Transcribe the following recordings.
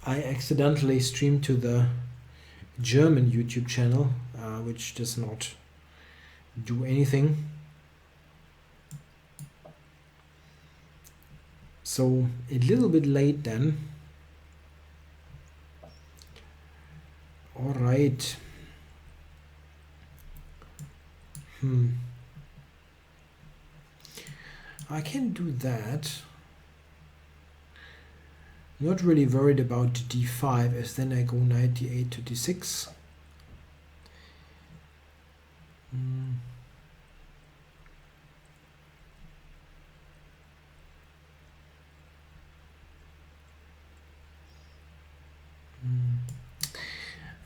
I accidentally streamed to the German YouTube channel, which does not do anything. So a little bit late then. All right. I can do that. Not really worried about d5, as then I go knight d8 to d6.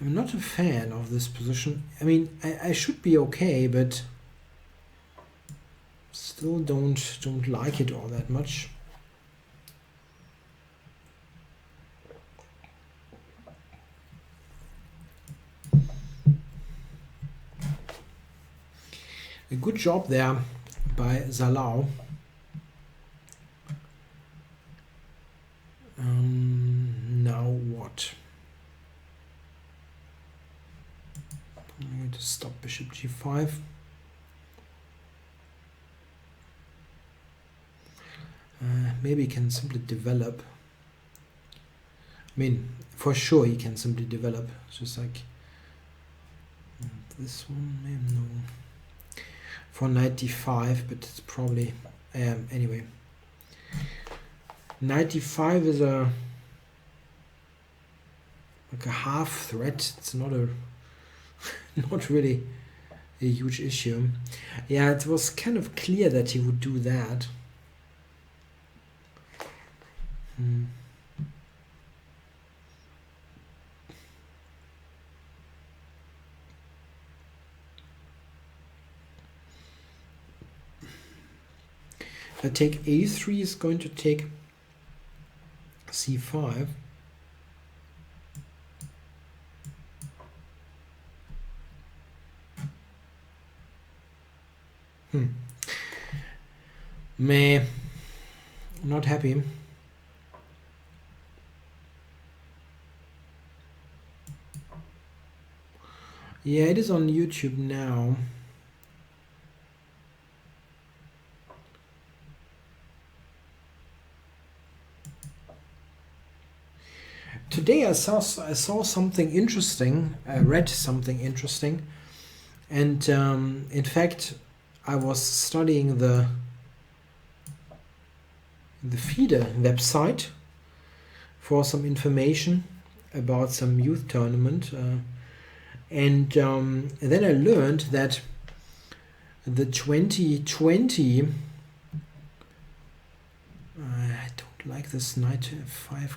I'm not a fan of this position. I mean, I should be okay, but still don't like it all that much. A good job there by Salau. Now what? I'm going to stop bishop g5. Maybe he can simply develop. I mean, for sure he can simply develop. It's just like this one, maybe no. For knight d5, but it's probably anyway. Knight d5 is like a half threat. It's not really a huge issue. Yeah, it was kind of clear that he would do that. If I take a3, is going to take c5. Meh, not happy. Yeah, it is on YouTube now. Today I saw something interesting. I read something interesting, and in fact, I was studying the FIDE website for some information about some youth tournament, and then I learned that the 2020. I don't like this knight to f5.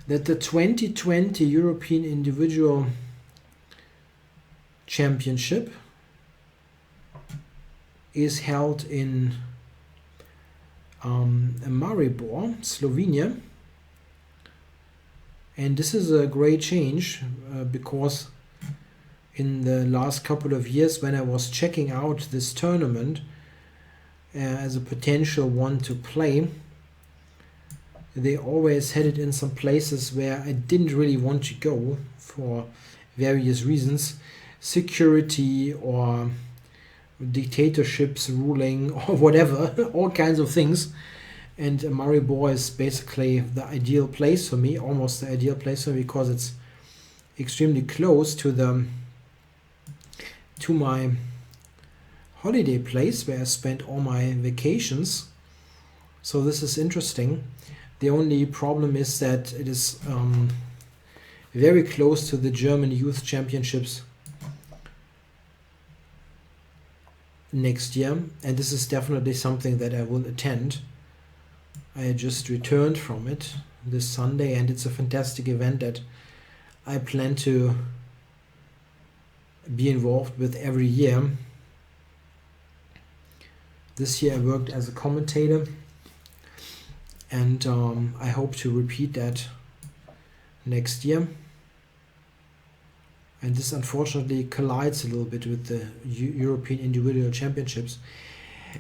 That the 2020 European Individual Championship is held in Maribor, Slovenia. And this is a great change because in the last couple of years when I was checking out this tournament as a potential one to play, they always had it in some places where I didn't really want to go for various reasons. Security or dictatorships ruling or whatever, all kinds of things. And Maribor is basically the ideal place for me, almost the ideal place for me, because it's extremely close to my holiday place where I spent all my vacations. So this is interesting. The only problem is that it is very close to the German Youth Championships next year, and this is definitely something that I will attend. I just returned from it this Sunday, and it's a fantastic event that I plan to be involved with every year. This year I worked as a commentator, and I hope to repeat that next year. And this unfortunately collides a little bit with the European Individual Championships.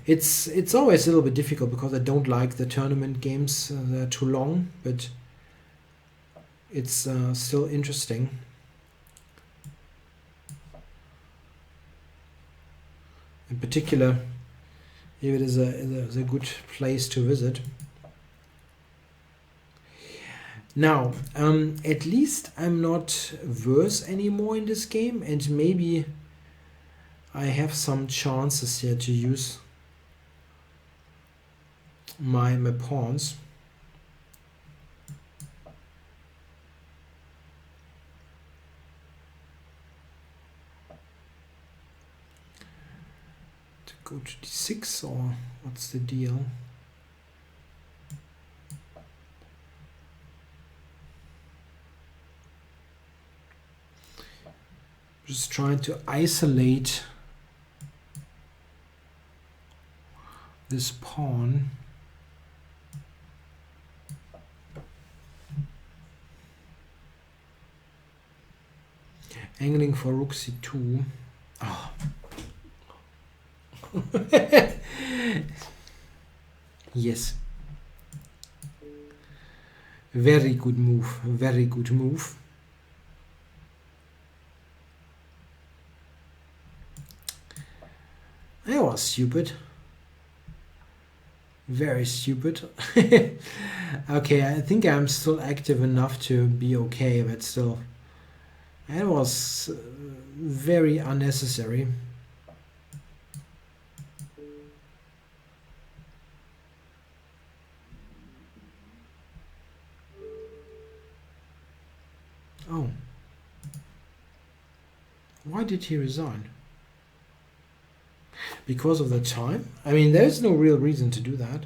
It's always a little bit difficult because I don't like the tournament games. They're too long, but it's still interesting. In particular, if it is a good place to visit. Now, at least I'm not worse anymore in this game, and maybe I have some chances here to use my pawns. To go to d6, or what's the deal? Just trying to isolate this pawn. Angling for rook c2. Oh. Yes. Very good move. Very good move. That was stupid. Very stupid. Okay, I think I'm still active enough to be okay, but still. That was very unnecessary. Oh. Why did he resign? Because of the time? I mean, there's no real reason to do that.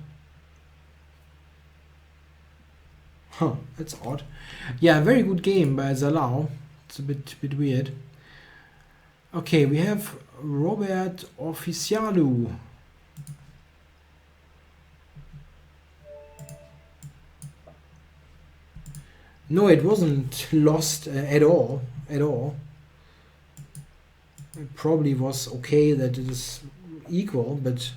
Huh, that's odd. Yeah, very good game by Zalao. It's a bit weird. Okay, we have Robert Officialu. No, it wasn't lost at all. At all. It probably was okay that it is equal, but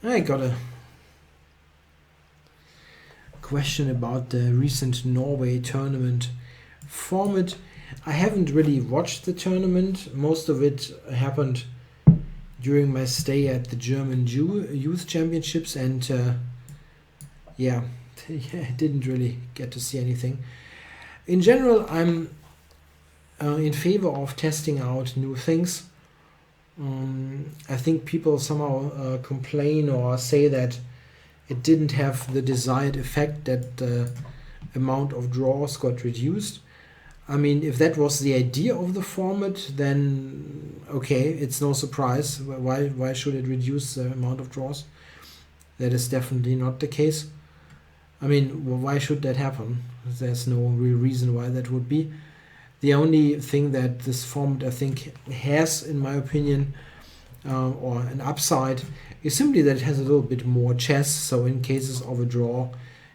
I got a question about the recent Norway tournament format. I haven't really watched the tournament. Most of it happened during my stay at the German Youth Championships, and yeah, I didn't really get to see anything. In general, I'm in favor of testing out new things. I think people somehow complain or say that it didn't have the desired effect, that the amount of draws got reduced. I mean, if that was the idea of the format, then okay, it's no surprise. Why should it reduce the amount of draws? That is definitely not the case. I mean, why should that happen? There's no real reason why that would be. The only thing that this format, I think, has, in my opinion, or an upside, is simply that it has a little bit more chess. So in cases of a draw,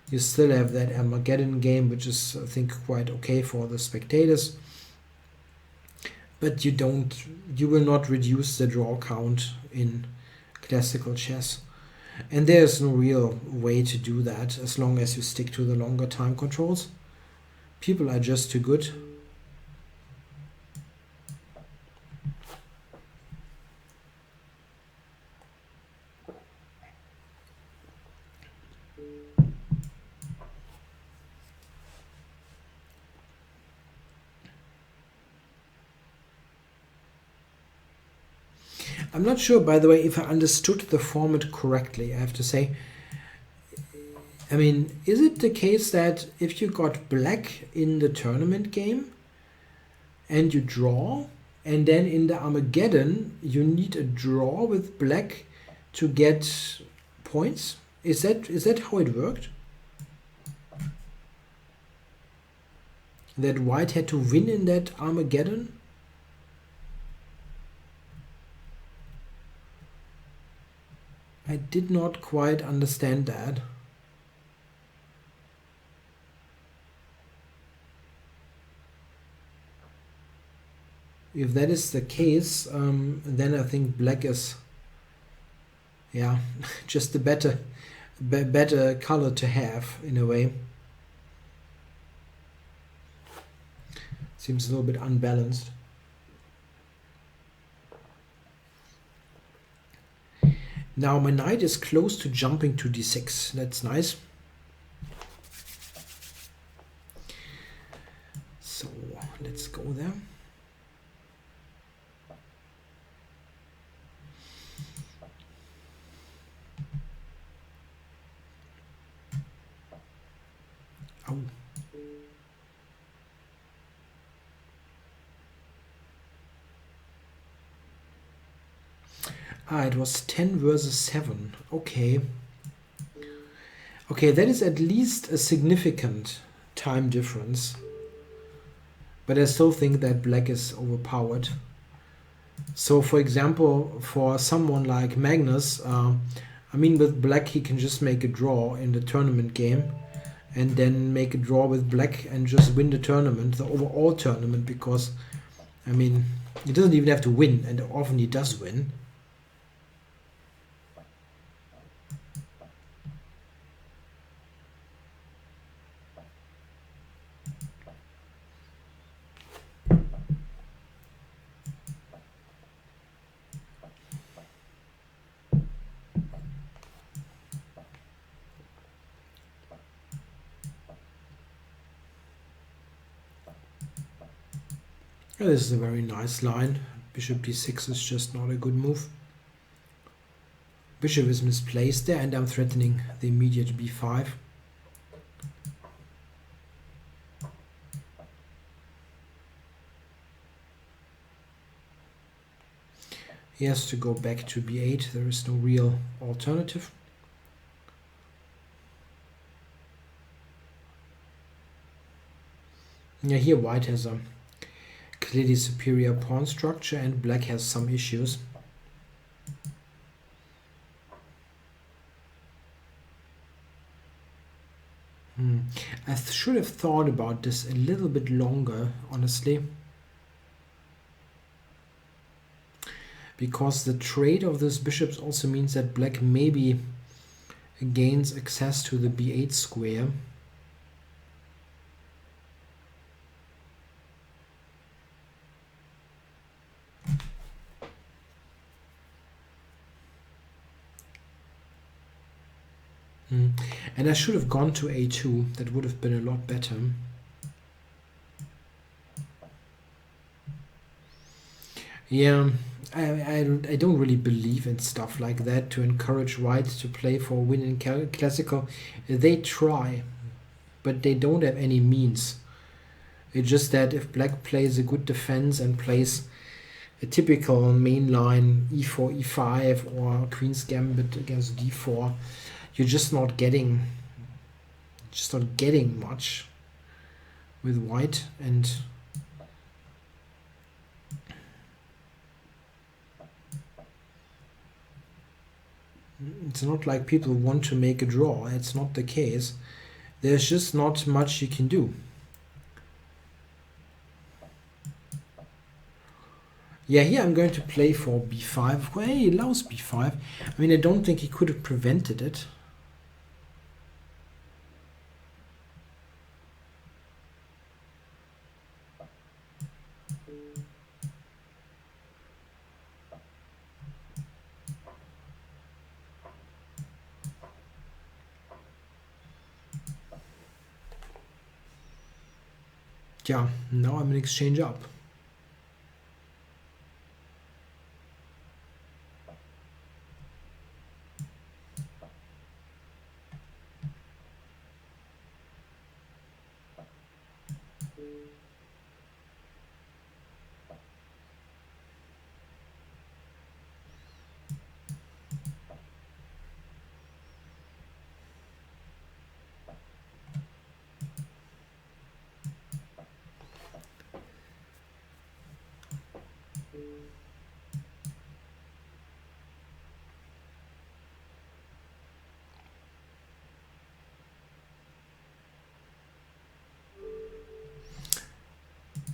you still have that Armageddon game, which is, I think, quite okay for the spectators. But you will not reduce the draw count in classical chess. And there's no real way to do that as long as you stick to the longer time controls. People are just too good. I'm not sure, by the way, if I understood the format correctly, I have to say. I mean, is it the case that if you got black in the tournament game and you draw, and then in the Armageddon you need a draw with black to get points? Is that how it worked? That white had to win in that Armageddon? I did not quite understand that. if that is the case, then I think black is, yeah, just a better color to have in a way. Seems a little bit unbalanced. Now my knight is close to jumping to d6. That's nice. So let's go there. Oh. Ah, it was 10 versus 7. Okay. Okay, that is at least a significant time difference. But I still think that black is overpowered. So for example, for someone like Magnus, I mean with black he can just make a draw in the tournament game and then make a draw with black and just win the tournament, the overall tournament, because I mean he doesn't even have to win, and often he does win. Yeah, this is a very nice line. Bishop d6 is just not a good move. Bishop is misplaced there, and I'm threatening the immediate b5. He has to go back to b8. There is no real alternative. Yeah, here white has a clearly superior pawn structure and black has some issues. I should have thought about this a little bit longer, honestly. Because the trade of these bishops also means that black maybe gains access to the b8 square. And I should have gone to a2. That would have been a lot better. Yeah, I don't really believe in stuff like that to encourage white to play for a win in classical. They try, but they don't have any means. It's just that if black plays a good defense and plays a typical mainline e4, e5 or queen's gambit against d4, you're just not getting much with white. And it's not like people want to make a draw. It's not the case. There's just not much you can do. Yeah, here I'm going to play for b5. Well, he allows b5. I mean, I don't think he could have prevented it. Yeah, now I'm in exchange up.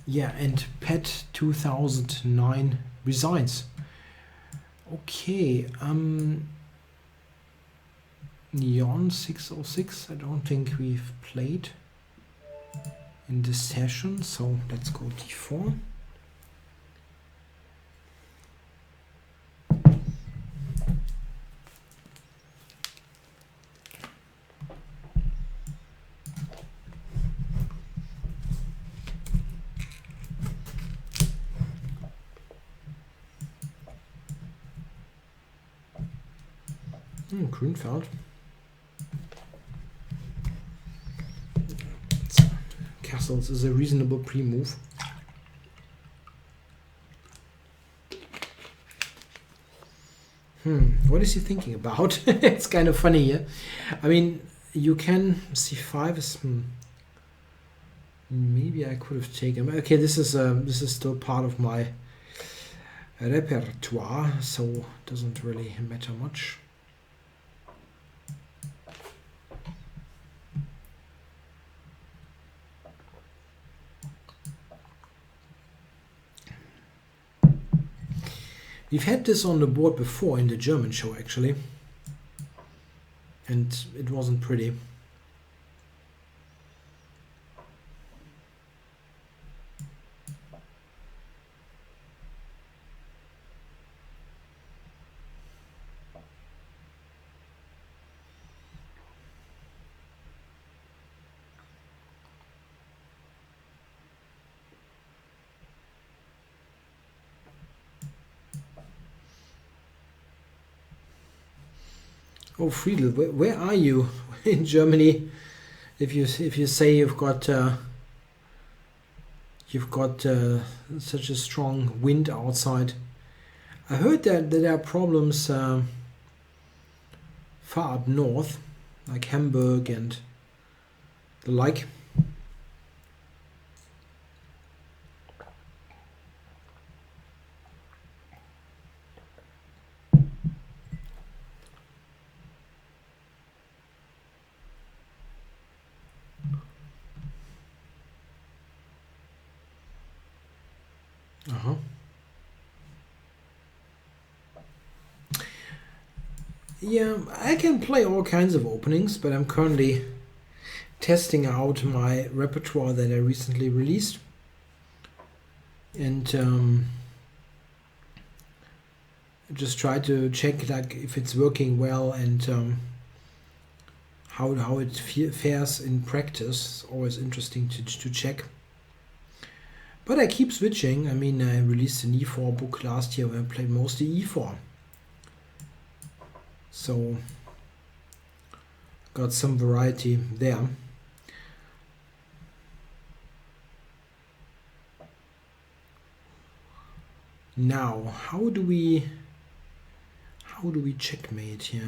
Yeah, and Pet 2009 resigns. Okay, Neon 606, I don't think we've played in this session, so let's go d4. Grünfeld. Castles is a reasonable pre-move. What is he thinking about? It's kind of funny here. I mean, you can c5 is maybe I could have taken. Okay, this is still part of my repertoire, so it doesn't really matter much. We've had this on the board before in the German show, actually, and it wasn't pretty. Oh, Friedel, where are you in Germany? If you say you've got such a strong wind outside, I heard that there are problems far up north, like Hamburg and the like. Yeah, I can play all kinds of openings, but I'm currently testing out my repertoire that I recently released, and just try to check like if it's working well and how it fares in practice. It's always interesting to check. But I keep switching. I mean, I released an e4 book last year where I played mostly e4. So got some variety there. Now, how do we checkmate here?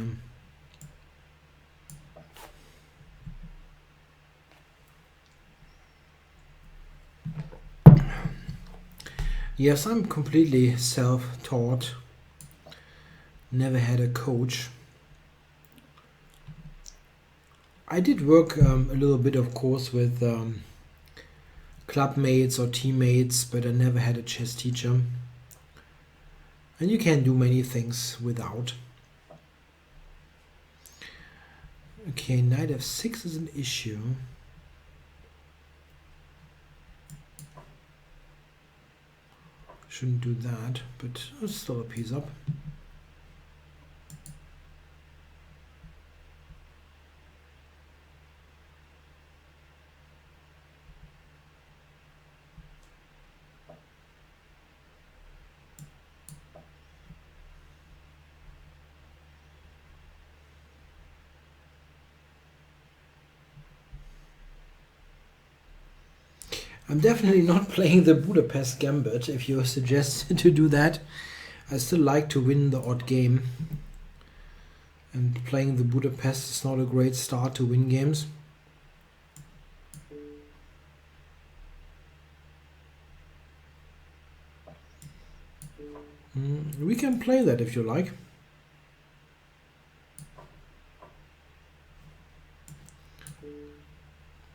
Yes, I'm completely self-taught. Never had a coach. I did work a little bit, of course, with club mates or teammates, but I never had a chess teacher. And you can do many things without. Okay, knight f6 is an issue. Shouldn't do that, but it's still a piece up. I'm definitely not playing the Budapest Gambit if you suggest to do that. I still like to win the odd game. And playing the Budapest is not a great start to win games. We can play that if you like.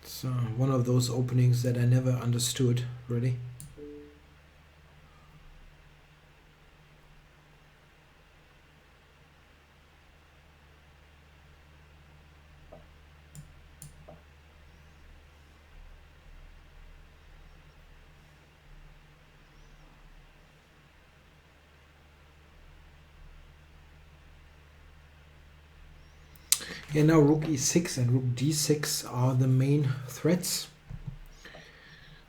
It's one of those openings that I never understood, really. Yeah, now rook e6 and rook d6 are the main threats.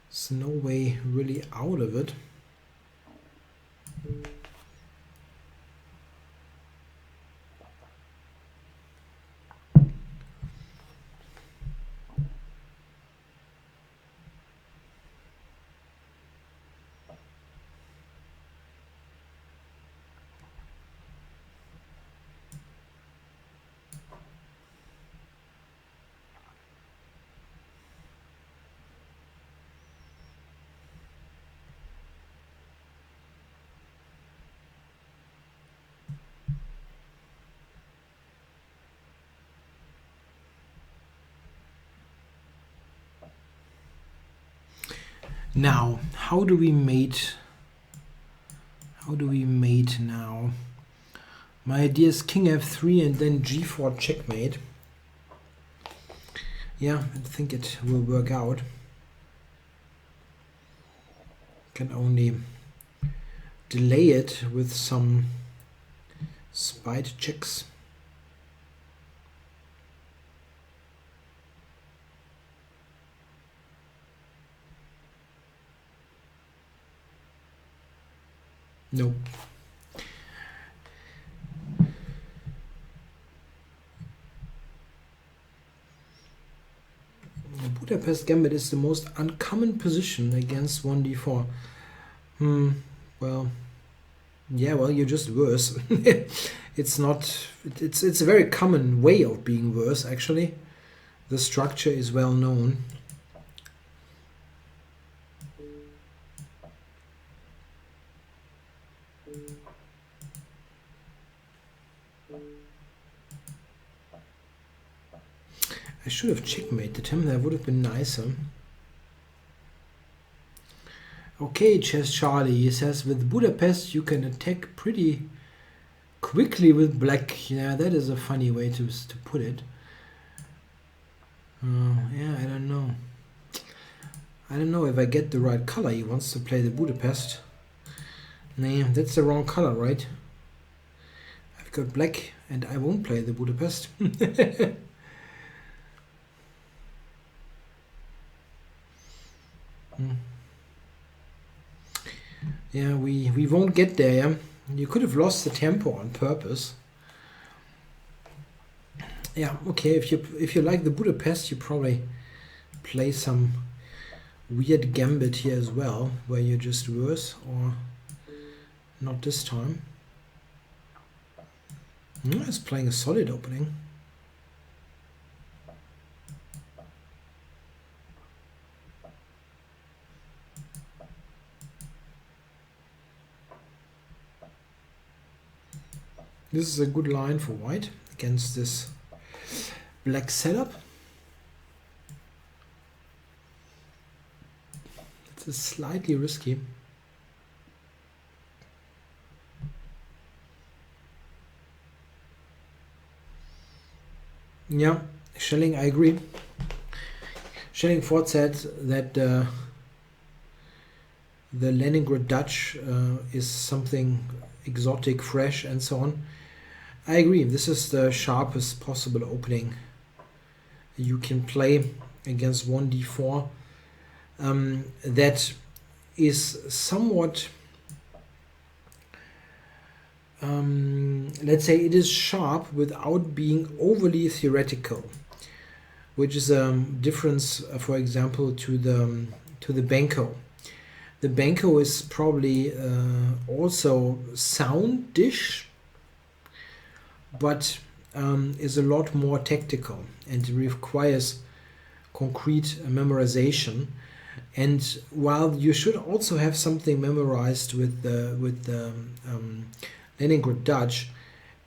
There's no way really out of it. Now, how do we mate? How do we mate now? My idea is king f3 and then g4 checkmate. Yeah, I think it will work out. Can only delay it with some spite checks. Nope. The Budapest Gambit is the most uncommon position against 1d4. Well, yeah, well, you're just worse. It's not. It's a very common way of being worse. Actually, the structure is well known. I should have checkmated him. That would have been nicer. Okay, Chess Charlie, he says, with Budapest you can attack pretty quickly with black. Yeah, that is a funny way to put it. Yeah, I don't know. I don't know if I get the right color. He wants to play the Budapest. Nah, that's the wrong color, right? I've got black and I won't play the Budapest. Yeah, we won't get there. Yeah? You could have lost the tempo on purpose. Yeah, okay. If you like the Budapest, you probably play some weird gambit here as well, where you're just worse, or not this time. It's playing a solid opening. This is a good line for white against this black setup. It's slightly risky. Yeah, Schelling, I agree. Schelling Ford said that the Leningrad Dutch is something exotic, fresh, and so on. I agree. This is the sharpest possible opening you can play against 1d4. That is somewhat, let's say, it is sharp without being overly theoretical, which is a difference, for example, to the Benko. The Benko is probably also soundish, but is a lot more tactical and requires concrete memorization. And while you should also have something memorized with the Leningrad Dutch,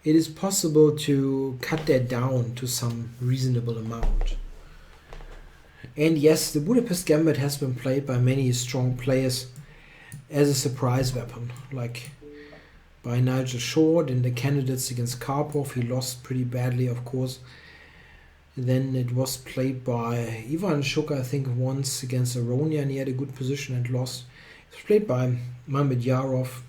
it is possible to cut that down to some reasonable amount. And yes, the Budapest Gambit has been played by many strong players as a surprise weapon, like by Nigel Short in the candidates against Karpov. He lost pretty badly, of course. Then it was played by Ivan Shuk, I think, once against Aronia, and he had a good position and lost. It was played by Mamedyarov.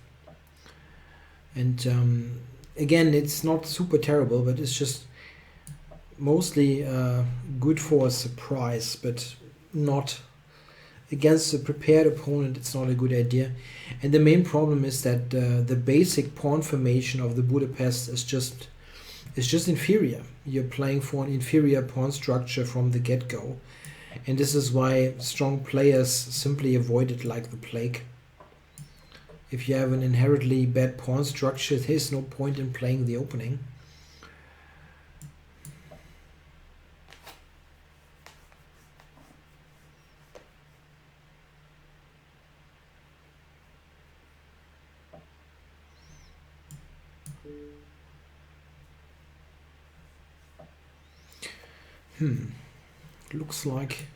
And again, it's not super terrible, but it's just mostly good for a surprise, but not against a prepared opponent. It's not a good idea. And the main problem is that the basic pawn formation of the Budapest is just inferior. You're playing for an inferior pawn structure from the get-go, and this is why strong players simply avoid it like the plague. If you have an inherently bad pawn structure, there's no point in playing the opening. Looks like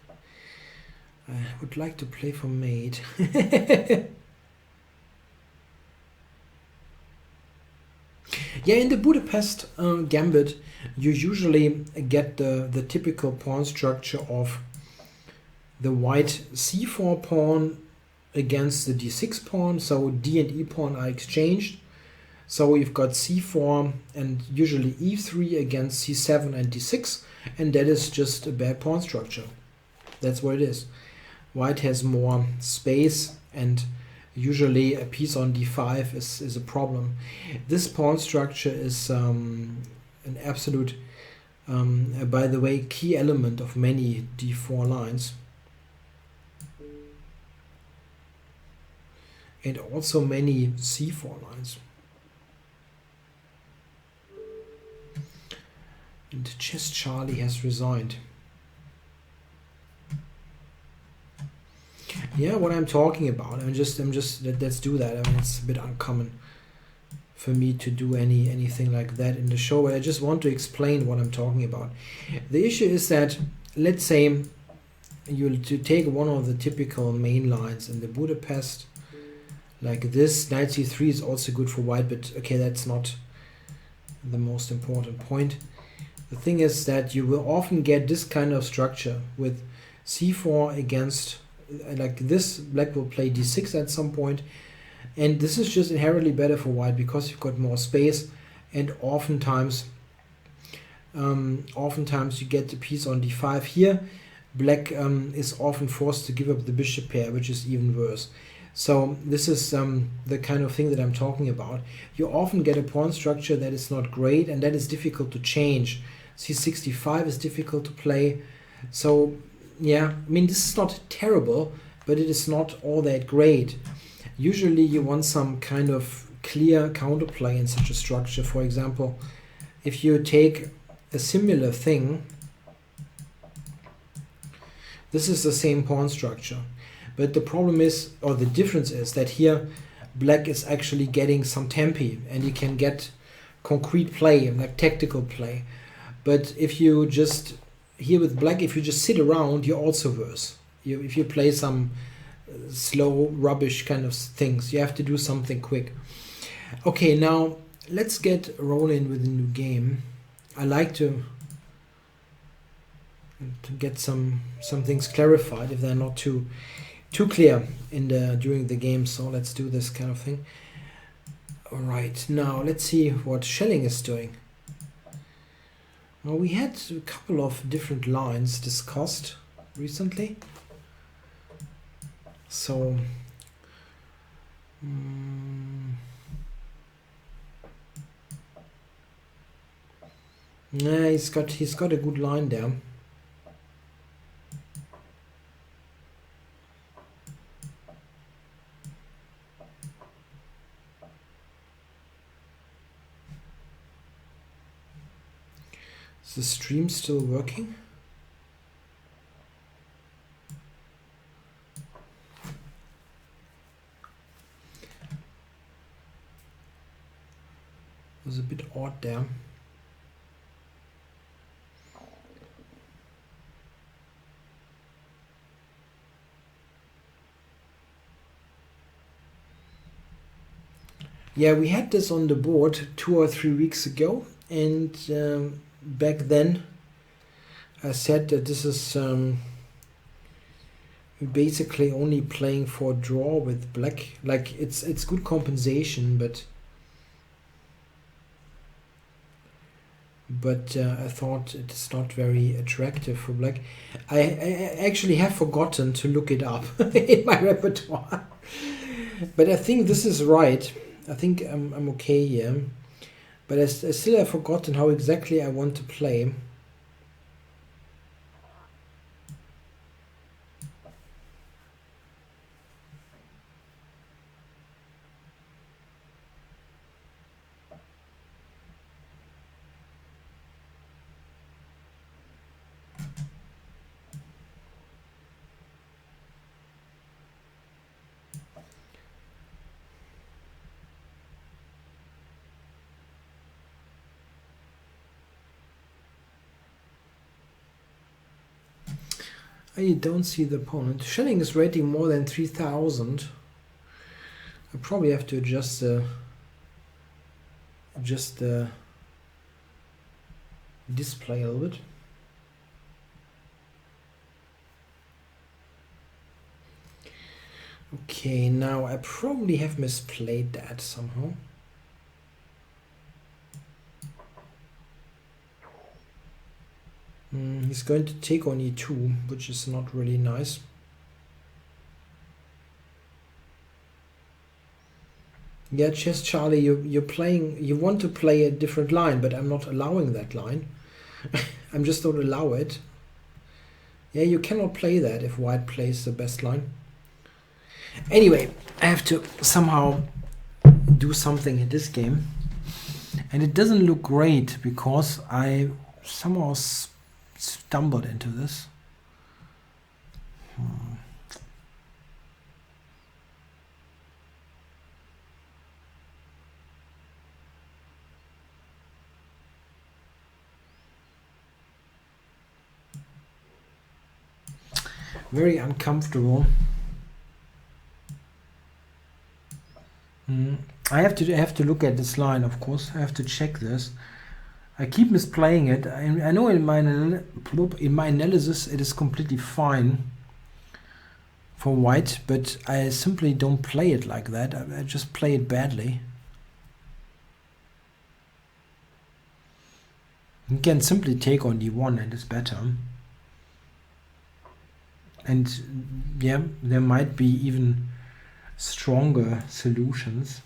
I would like to play for mate. Yeah, in the Budapest gambit, you usually get the typical pawn structure of the white c4 pawn against the d6 pawn. So d and e pawn are exchanged. So you've got c4 and usually e3 against c7 and d6, and that is just a bad pawn structure. That's what it is. White has more space, and usually a piece on d5 is a problem. This pawn structure is an absolute, by the way, key element of many d4 lines. And also many c4 lines. And Chess Charlie has resigned. Yeah, what I'm talking about. let's do that. I mean, it's a bit uncommon for me to do anything like that in the show, but I just want to explain what I'm talking about. The issue is that, let's say you take one of the typical main lines in the Budapest, like this. Knight c3 is also good for white, but okay, that's not the most important point. The thing is that you will often get this kind of structure with c4 against, like this. Black will play d6 at some point, and this is just inherently better for white because you've got more space, and oftentimes you get the piece on d5 here. Black is often forced to give up the bishop pair, which is even worse. So this is the kind of thing that I'm talking about. You often get a pawn structure that is not great, and that is difficult to change. c65 is difficult to play. So yeah, I mean, this is not terrible, but it is not all that great. Usually you want some kind of clear counterplay in such a structure. For example, if you take a similar thing, this is the same pawn structure. But the problem is, or the difference is, that here black is actually getting some tempi, and you can get concrete play, like tactical play. But if you just, here with black, if you just sit around, you're also worse. If you play some slow, rubbish kind of things, you have to do something quick. Okay, now let's get rolling with a new game. I like to get some things clarified if they're not too clear during the game. So let's do this kind of thing. All right, now let's see what Schelling is doing. Well, we had a couple of different lines discussed recently. So yeah, he's got a good line there. Is the stream still working? It was a bit odd there. Yeah, we had this on the board 2 or 3 weeks ago, and back then I said that this is basically only playing for draw with black. Like, it's good compensation, but but I thought it's not very attractive for black. I actually have forgotten to look it up in my repertoire, but I think this is right. I think I'm okay here, but I still have forgotten how exactly I want to play. I don't see the opponent. Schelling is rating more than 3,000. I probably have to adjust the display a little bit. Okay, now I probably have misplayed that somehow. He's going to take on e2, which is not really nice. Yeah, Chess Charlie, you're playing. You want to play a different line, but I'm not allowing that line. I'm just don't allow it. Yeah, you cannot play that if White plays the best line. Anyway, I have to somehow do something in this game, and it doesn't look great because I somehow stumbled into this. Very uncomfortable. I have to look at this line, of course. I have to check this. I keep misplaying it. I know in my analysis it is completely fine for White, but I simply don't play it like that. I just play it badly. You can simply take on d1 and it's better. And yeah, there might be even stronger solutions.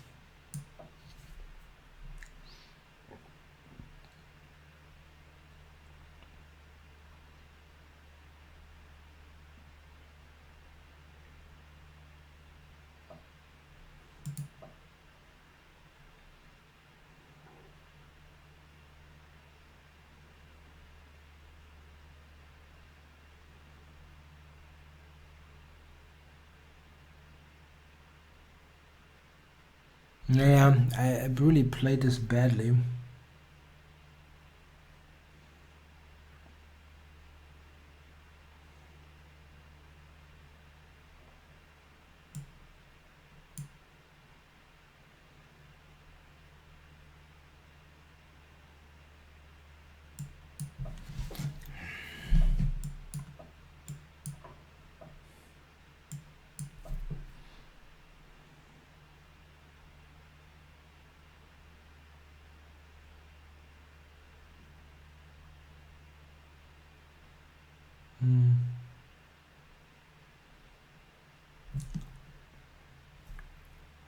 Yeah, I really played this badly.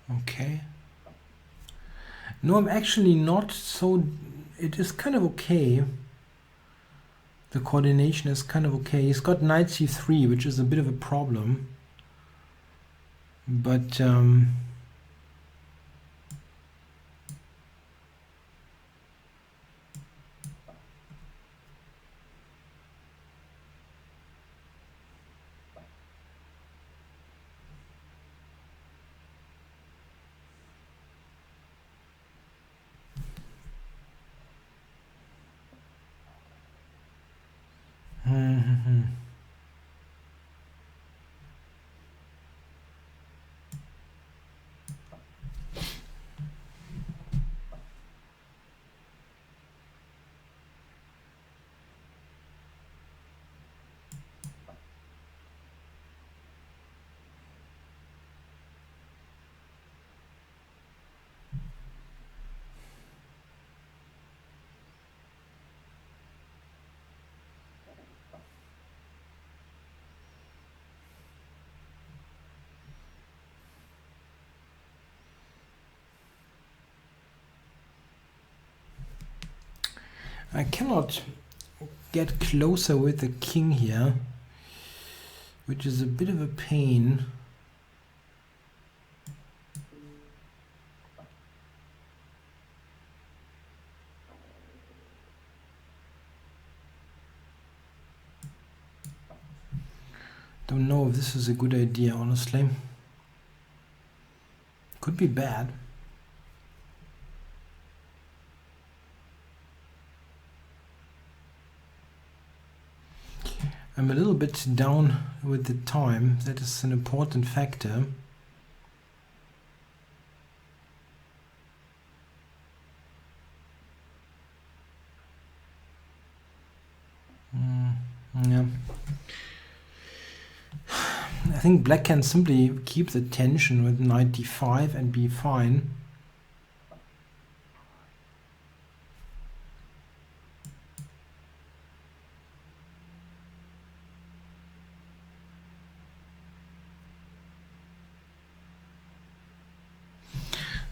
Okay. No, I'm actually not so... It is kind of okay. The coordination is kind of okay. He's got knight c3, which is a bit of a problem. But... I cannot get closer with the king here, which is a bit of a pain. Don't know if this is a good idea, honestly. Could be bad. I'm a little bit down with the time. That is an important factor. Yeah. I think black can simply keep the tension with knight d5 and be fine.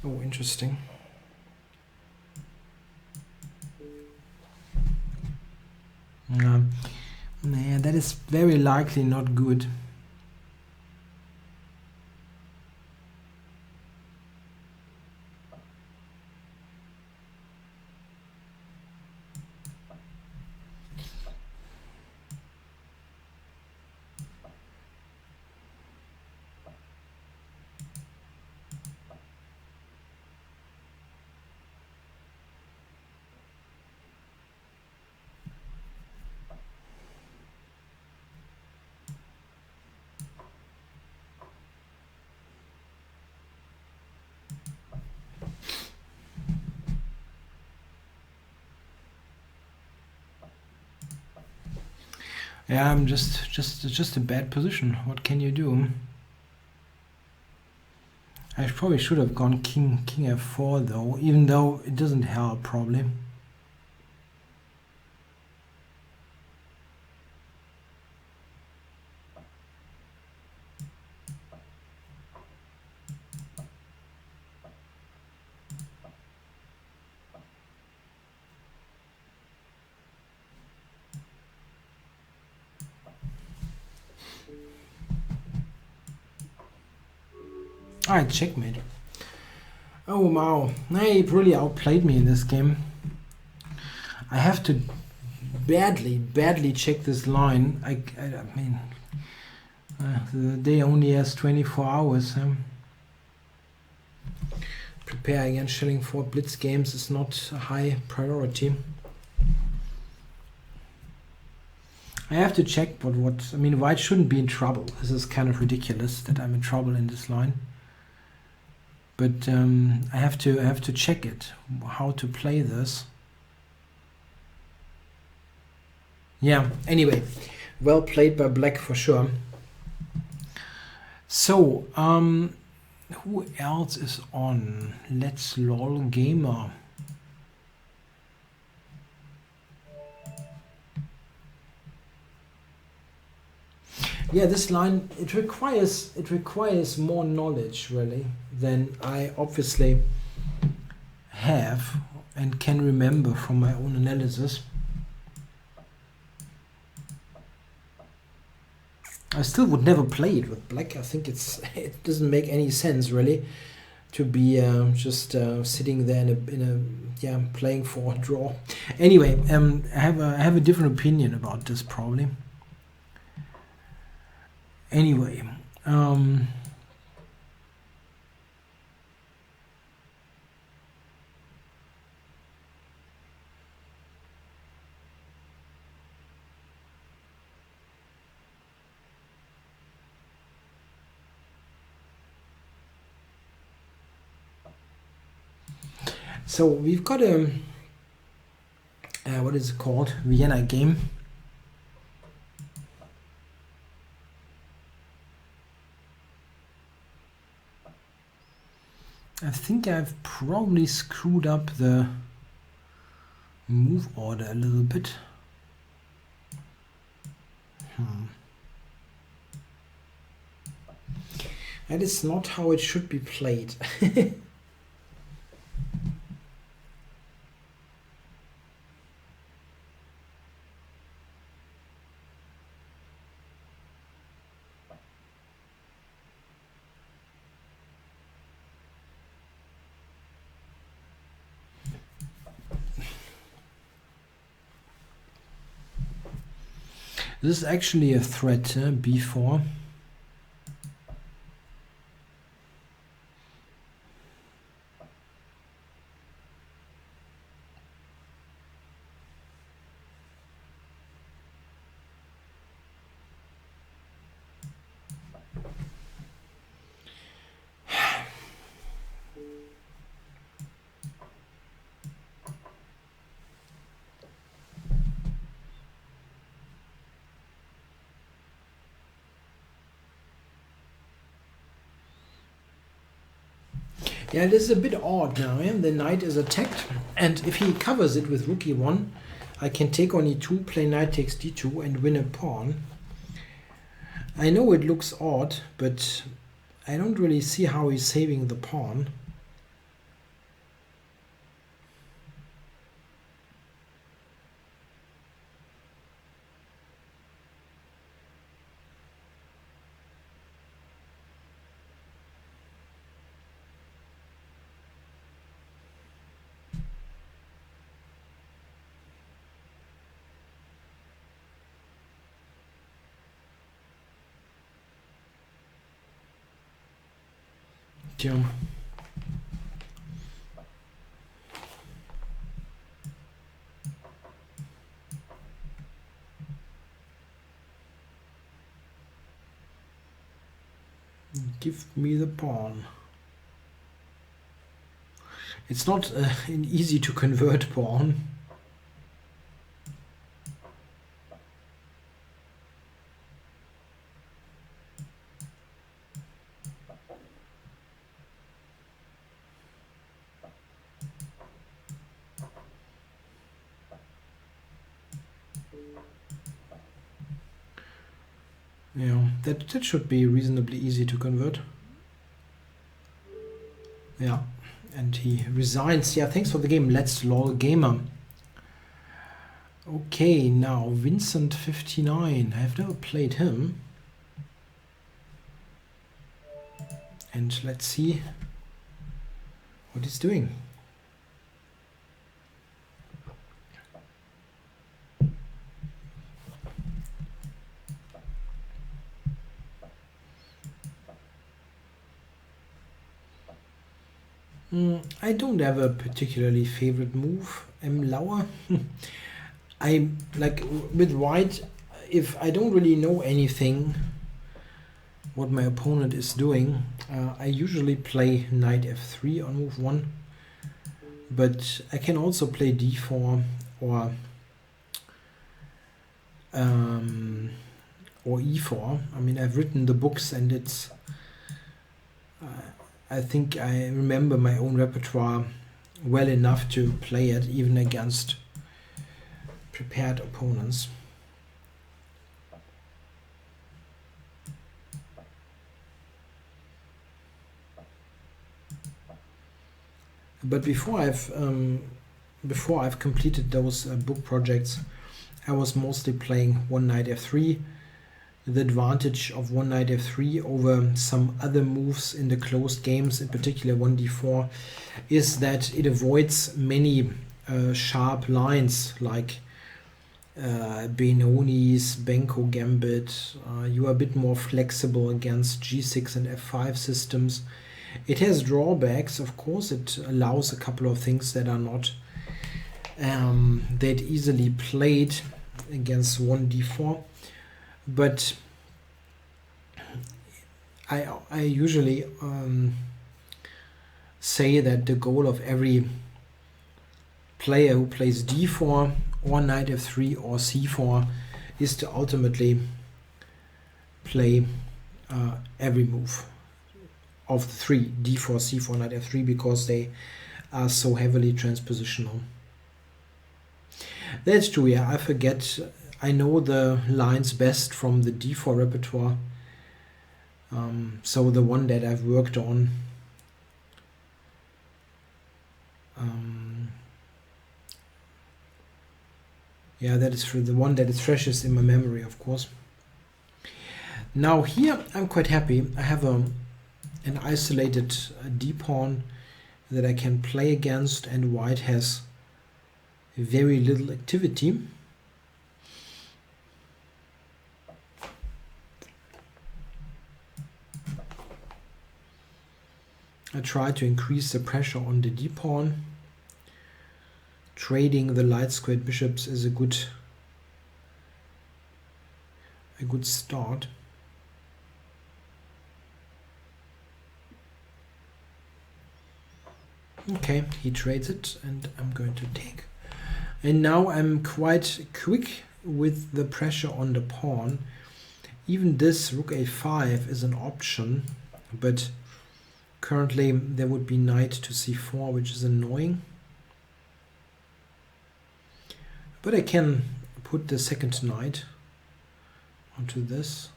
Oh, interesting. Yeah, that is very likely not good. Yeah, I'm just a bad position. What can you do? I probably should have gone king f4 though, even though it doesn't help probably. Alright, checkmate. Oh wow, he really outplayed me in this game. I have to badly check this line. I mean, the day only has 24 hours. Preparing against Schilling for Blitz games is not a high priority. I have to check what I mean, white shouldn't be in trouble. This is kind of ridiculous that I'm in trouble in this line. But I have to check it, how to play this. Yeah, anyway, well played by black for sure. So, who else is on? Let's lol gamer. Yeah, this line, it requires more knowledge really than I obviously have and can remember from my own analysis. I still would never play it with black. I think it doesn't make any sense really to be just sitting there playing for a draw. Anyway, I have a different opinion about this probably. Anyway, so we've got a what is it called? Vienna game. I think I've probably screwed up the move order a little bit. That is not how it should be played. This is actually a threat, b4. Yeah, it is a bit odd now. Yeah? The knight is attacked, and if he covers it with rook e1, I can take on e2, play knight takes d2, and win a pawn. I know it looks odd, but I don't really see how he's saving the pawn. Yeah. Give me the pawn. It's not an easy to convert pawn. Yeah, that should be reasonably easy to convert. Yeah, and he resigns. Yeah, thanks for the game. Let's lol gamer. Okay, now Vincent 59. I've never played him. And let's see what he's doing. I don't have a particularly favorite move. Lauer. I like with white, if I don't really know anything what my opponent is doing, I usually play knight f3 on move 1, but I can also play d4 or e4. I mean, I've written the books, and it's I think I remember my own repertoire well enough to play it even against prepared opponents. But before I've completed those book projects, I was mostly playing one knight f3. The advantage of one knight f3 over some other moves in the closed games, in particular 1d4, is that it avoids many sharp lines like Benoni's, Benko Gambit. You are a bit more flexible against g6 and f5 systems. It has drawbacks, of course. It allows a couple of things that are not that easily played against 1d4. But I usually say that the goal of every player who plays d4 or knight f3 or c4 is to ultimately play every move of the three, d4, c4, knight f3, because they are so heavily transpositional. That's true, yeah, I forget. I know the lines best from the d4 repertoire. So the one that I've worked on. Yeah, that is for the one that is freshest in my memory, of course. Now here I'm quite happy. I have an isolated d-pawn that I can play against, and white has very little activity. I try to increase the pressure on the d-pawn. Trading the light squared bishops is a good start. Okay, he trades it and I'm going to take. And now I'm quite quick with the pressure on the pawn. Even this rook a5 is an option, but currently there would be knight to c4, which is annoying. But I can put the second knight onto this.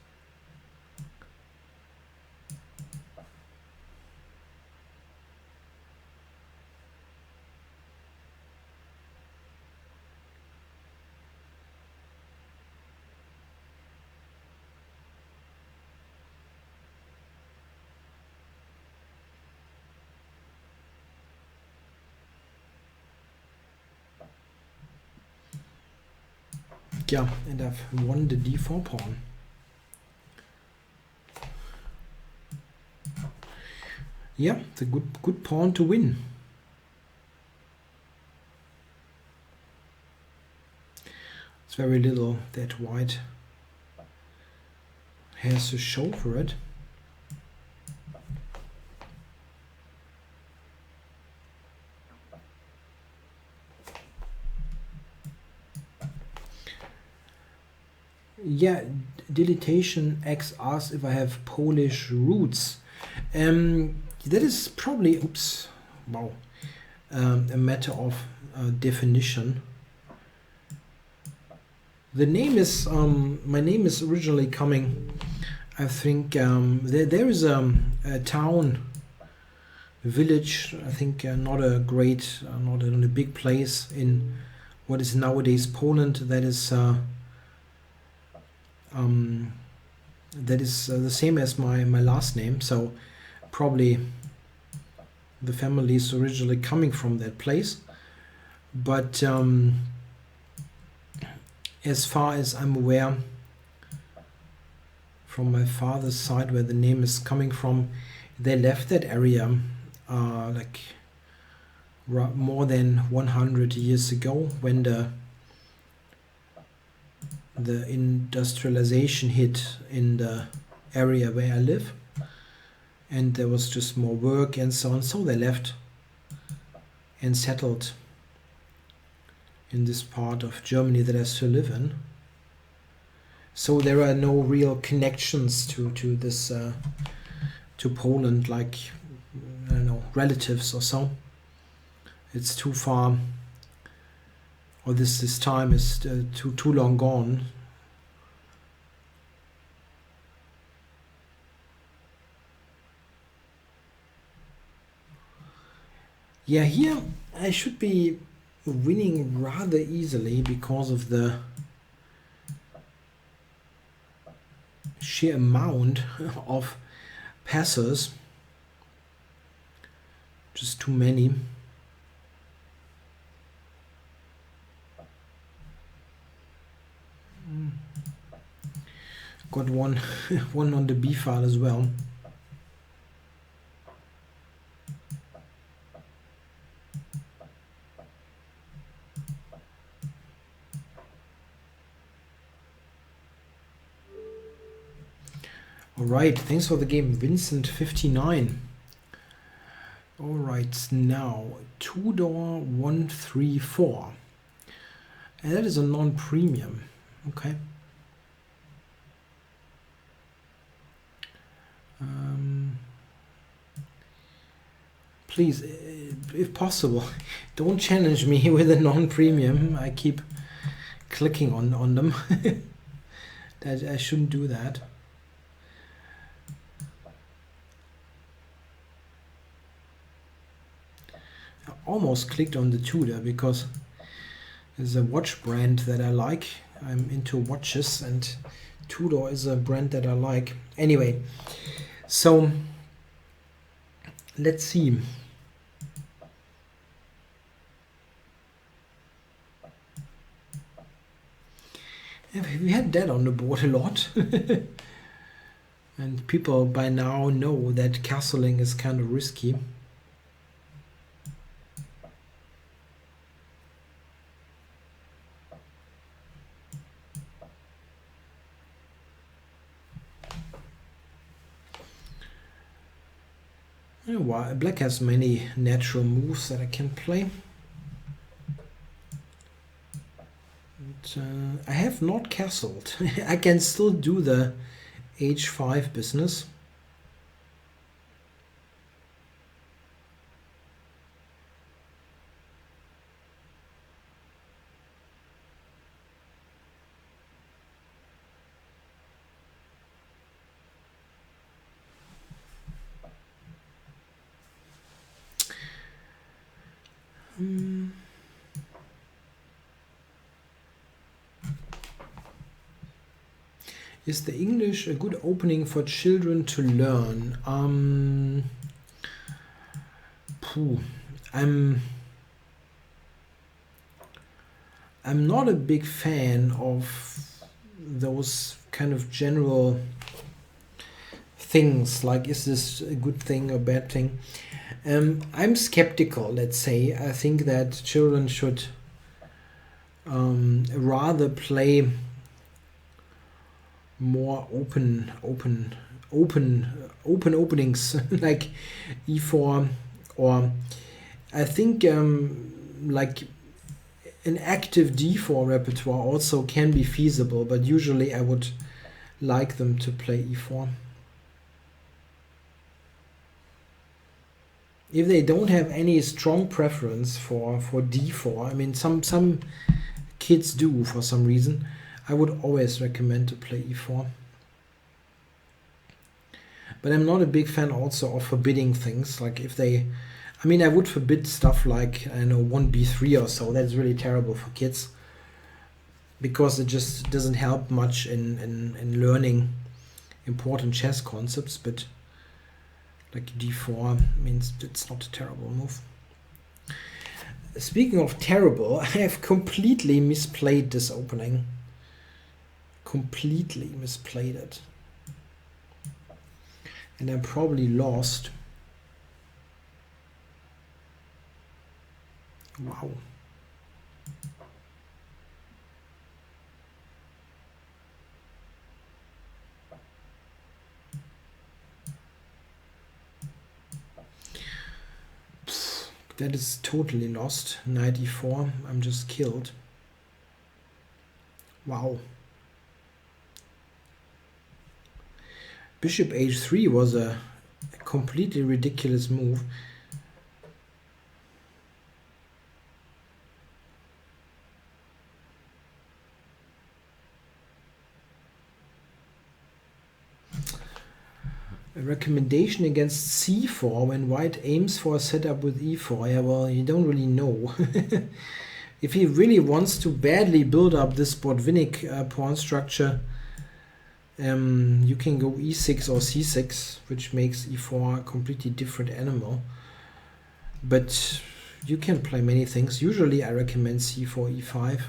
Yeah, and I've won the d4 pawn. Yeah, it's a good pawn to win. It's very little that white has to show for it. Yeah, Dilatation X asks if I have Polish roots. That is probably, oops, wow, a matter of definition. The name is, my name is originally coming, I think, there is a town, a village, I think not a great, not in a big place in what is nowadays Poland, that is the same as my last name, so probably the family is originally coming from that place. But as far as I'm aware, from my father's side, where the name is coming from, they left that area like more than 100 years ago, when the industrialization hit in the area where I live, and there was just more work and so on, so they left and settled in this part of Germany that I still live in. So there are no real connections to this to Poland, like, I don't know, relatives or so. It's too far, or this time is too long gone. Yeah, here I should be winning rather easily because of the sheer amount of passes. Just too many. Got one on the B file as well. Alright, thanks for the game, Vincent59. Alright, now Tudor 134. And that is a non-premium. Okay. Please, if possible, don't challenge me with a non-premium. I keep clicking on them. I shouldn't do that. I almost clicked on the Tudor because it's a watch brand that I like. I'm into watches, and Tudor is a brand that I like. Anyway, so let's see. We had that on the board a lot. And people by now know that castling is kind of risky. Black has many natural moves that I can play. And, I have not castled. I can still do the h5 business. Is the English a good opening for children to learn? I'm not a big fan of those kind of general things like, is this a good thing or bad thing? I'm skeptical, let's say. I think that children should rather play more open openings like e4, or I think like an active d4 repertoire also can be feasible, but usually I would like them to play e4. If they don't have any strong preference for d4, I mean some kids do for some reason, I would always recommend to play e4. But I'm not a big fan also of forbidding things. Like if they, I mean, I would forbid stuff like, I know, 1b3 or so. That's really terrible for kids, because it just doesn't help much in learning important chess concepts. But like d4 means it's not a terrible move. Speaking of terrible, I have completely misplayed this opening. Completely misplayed it. And I probably lost. Wow. That is totally lost. Knight e4. I'm just killed. Wow. Bishop h3 was a completely ridiculous move. A recommendation against c4 when white aims for a setup with e4. Yeah, well, you don't really know. If he really wants to badly build up this Botvinnik pawn structure, you can go e6 or c6, which makes e4 a completely different animal. But you can play many things. Usually I recommend c4, e5.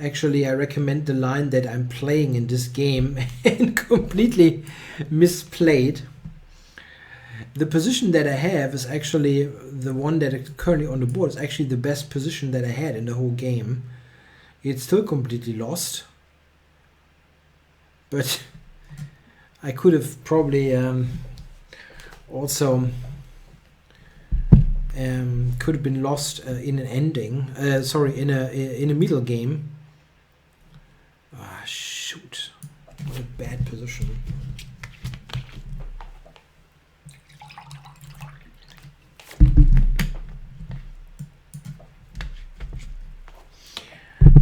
Actually, I recommend the line that I'm playing in this game and completely misplayed. The position that I have is actually the one that is currently on the board. It's actually the best position that I had in the whole game. It's still completely lost. But I could have probably also could have been lost in an ending. In a middle game. Ah, shoot! What a bad position.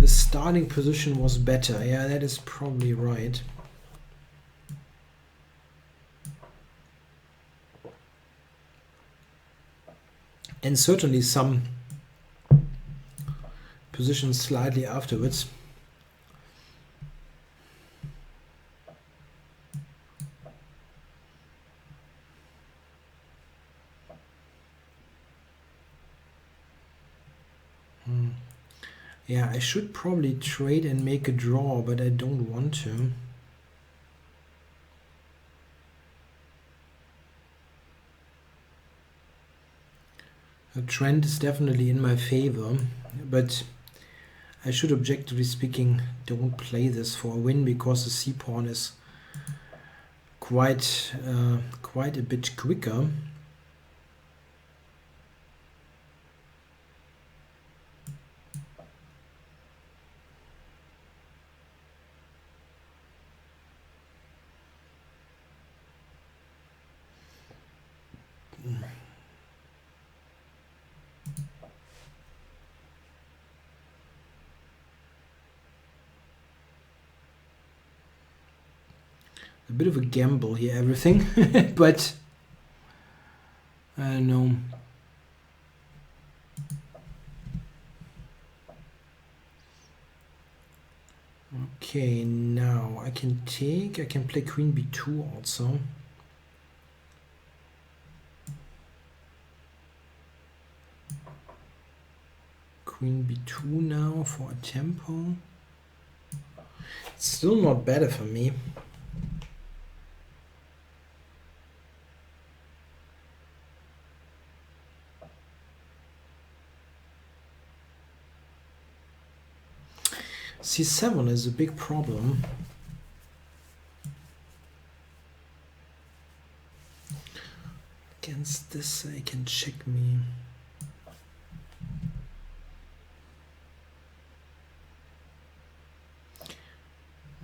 The starting position was better. Yeah, that is probably right. And certainly some positions slightly afterwards. Yeah, I should probably trade and make a draw, but I don't want to. The trend is definitely in my favor, but I should, objectively speaking, don't play this for a win because the c-pawn is quite a bit quicker. A bit of a gamble here, everything, but I don't know. Okay, now I can play queen b2 also. Queen b2 now for a tempo. It's still not better for me. c7 is a big problem. Against this, I can check me.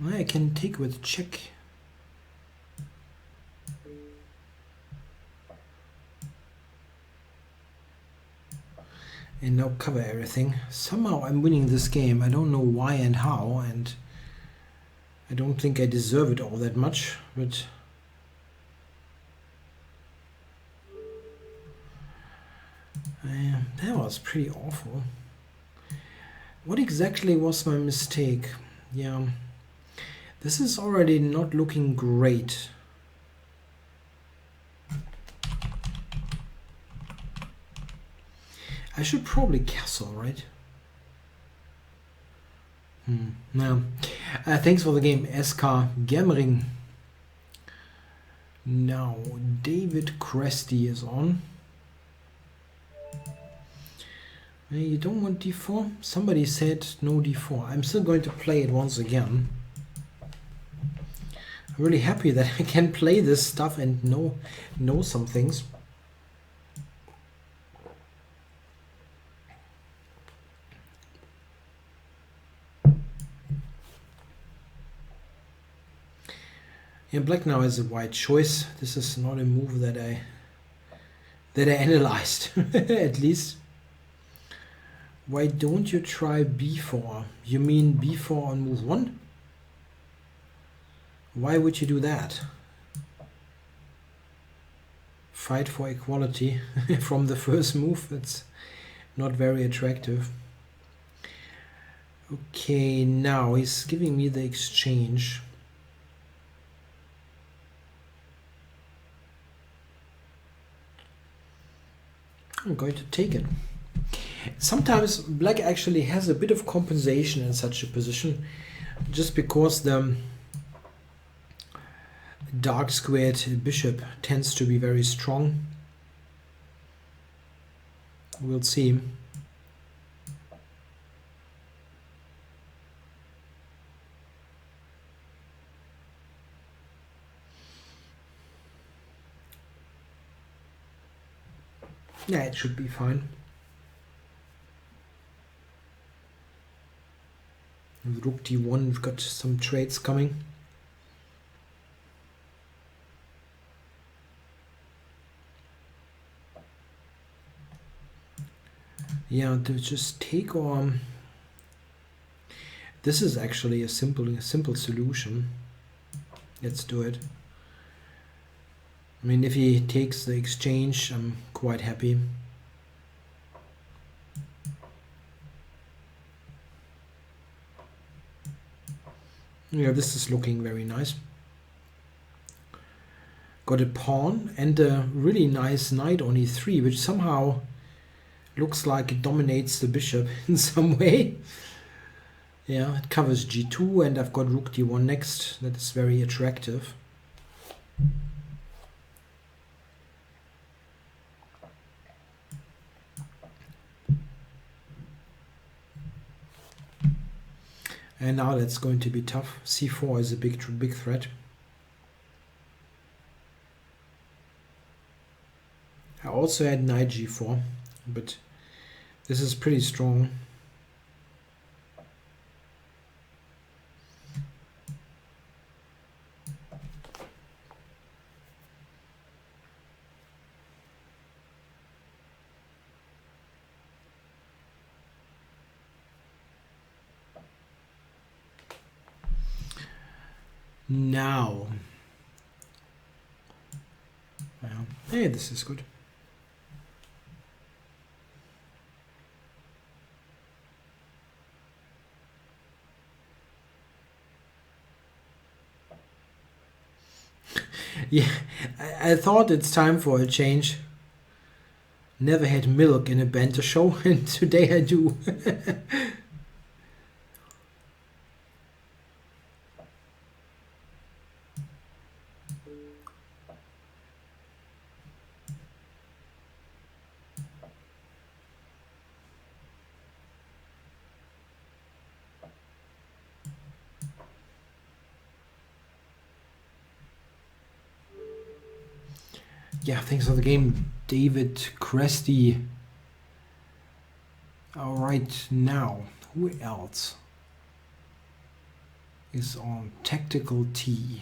I can take with check. And now cover everything. Somehow I'm winning this game. I don't know why and how, and I don't think I deserve it all that much, but that was pretty awful. What exactly was my mistake? Yeah, this is already not looking great. I should probably castle, right? No. Thanks for the game, SK Gemmering. Now, David Cresty is on. You don't want d4? Somebody said no d4. I'm still going to play it once again. I'm really happy that I can play this stuff and know some things. Yeah, black now has a white choice. This is not a move that I analyzed, at least. Why don't you try b4? You mean b4 on move 1? Why would you do that? Fight for equality from the first move. That's not very attractive. Okay, now he's giving me the exchange. I'm going to take it. Sometimes black actually has a bit of compensation in such a position, just because the dark squared bishop tends to be very strong. We'll see. Yeah, it should be fine. With rook d1, we've got some trades coming. Yeah, to just take on. This is actually a simple solution. Let's do it. I mean, if he takes the exchange, I'm quite happy. Yeah, this is looking very nice. Got a pawn and a really nice knight on e3, which somehow looks like it dominates the bishop in some way. Yeah, it covers g2 and I've got rook d1 next. That is very attractive. And now that's going to be tough. c4 is a big threat. I also had knight g4, but this is pretty strong. Now, well, hey, this is good. Yeah, I thought it's time for a change. Never had milk in a banter show, and today I do. Yeah, thanks for the game, David Cresty. All right, now, who else is on tactical T?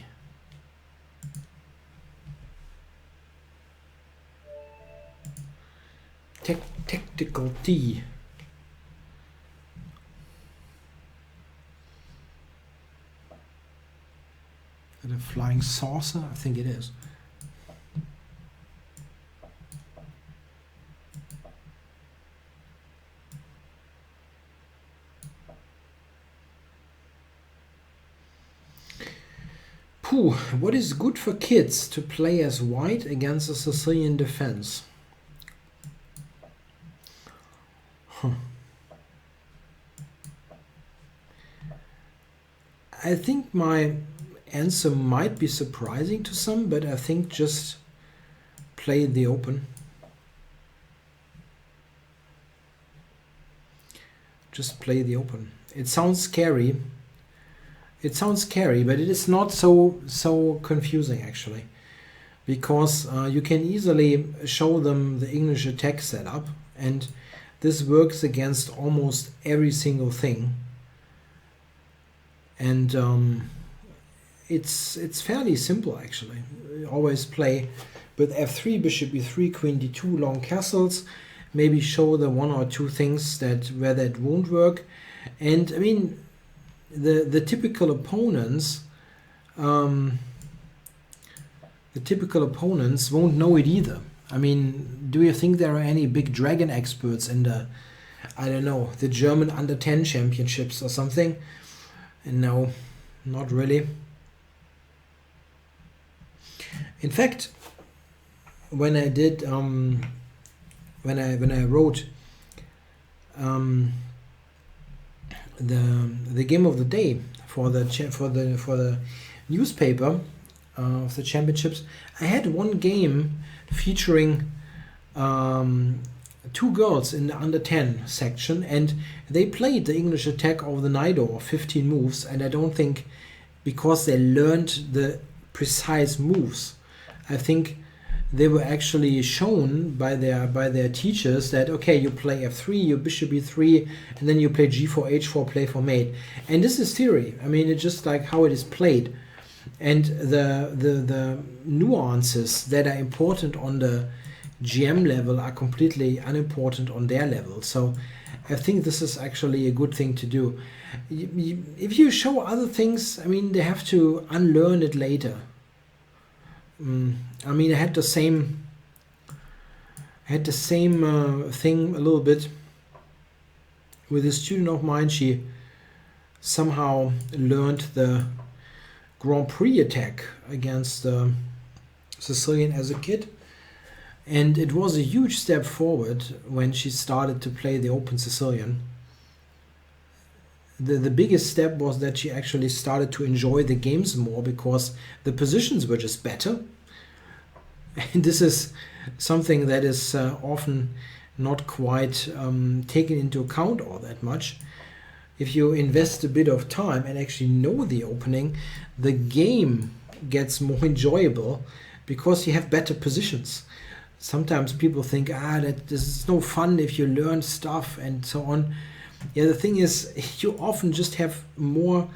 Tactical T. Is it a flying saucer? I think it is. What is good for kids to play as white against a Sicilian defense? I think my answer might be surprising to some, but I think just play the open. Just play the open. It sounds scary. It sounds scary, but it is not so confusing actually, because you can easily show them the English attack setup, and this works against almost every single thing. And it's fairly simple actually. Always play with f3, bishop e3, queen d2, long castles. Maybe show the one or two things where that won't work, and I mean, the typical opponents, won't know it either. I mean, do you think there are any big dragon experts in the, I don't know, the German under 10 championships or something? And no, not really. In fact, when I did when I wrote the game of the day for the newspaper of the championships, I had one game featuring two girls in the under 10 section, and they played the English attack over the knight over 15 moves, and I don't think, because they learned the precise moves, I think they were actually shown by their teachers that, okay, you play f3, you bishop e3, and then you play g4, h4, play for mate. And this is theory. I mean, it's just like how it is played. And the nuances that are important on the GM level are completely unimportant on their level. So I think this is actually a good thing to do. If you show other things, I mean, they have to unlearn it later. I mean, I had the same thing a little bit with a student of mine. She somehow learned the Grand Prix attack against the Sicilian as a kid, and it was a huge step forward when she started to play the Open Sicilian. The biggest step was that she actually started to enjoy the games more, because the positions were just better. And this is something that is often not quite taken into account all that much. if you invest a bit of time and actually know the opening, the game gets more enjoyable because you have better positions. Sometimes people think, that this is no fun if you learn stuff and so on. Yeah, the thing is, you often just have more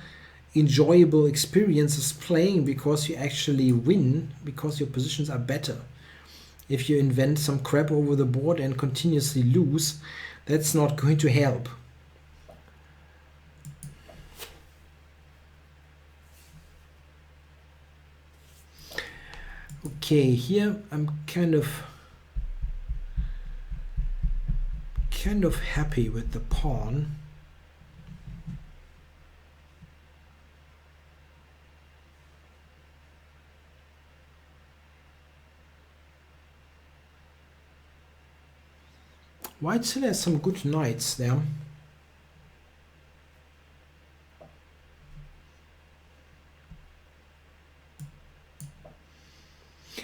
enjoyable experiences playing because you actually win, because your positions are better. If you invent some crap over the board and continuously lose, that's not going to help. Okay, here I'm kind of happy with the pawn. White still has some good knights there.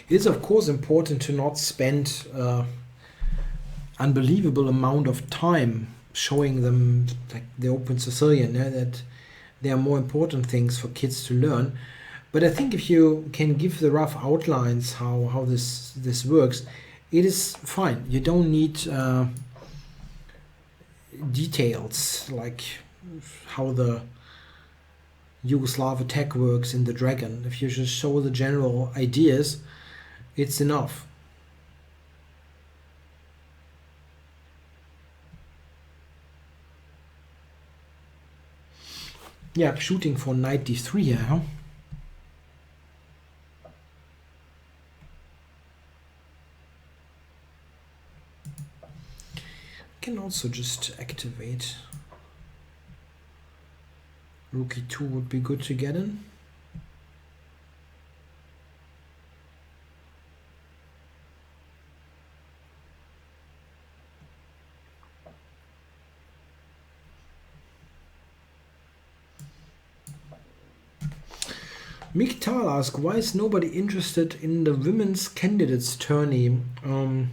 It is of course important to not spend unbelievable amount of time showing them like the open Sicilian, that there are more important things for kids to learn. But I think if you can give the rough outlines how this works, it is fine. You don't need details like how the Yugoslav attack works in the Dragon. If you just show the general ideas, it's enough. Yeah, I'm shooting for knight d3 here, huh? Can also just activate rook e2 would be good to get in. Miktal asks, why is nobody interested in the women's candidates tourney? I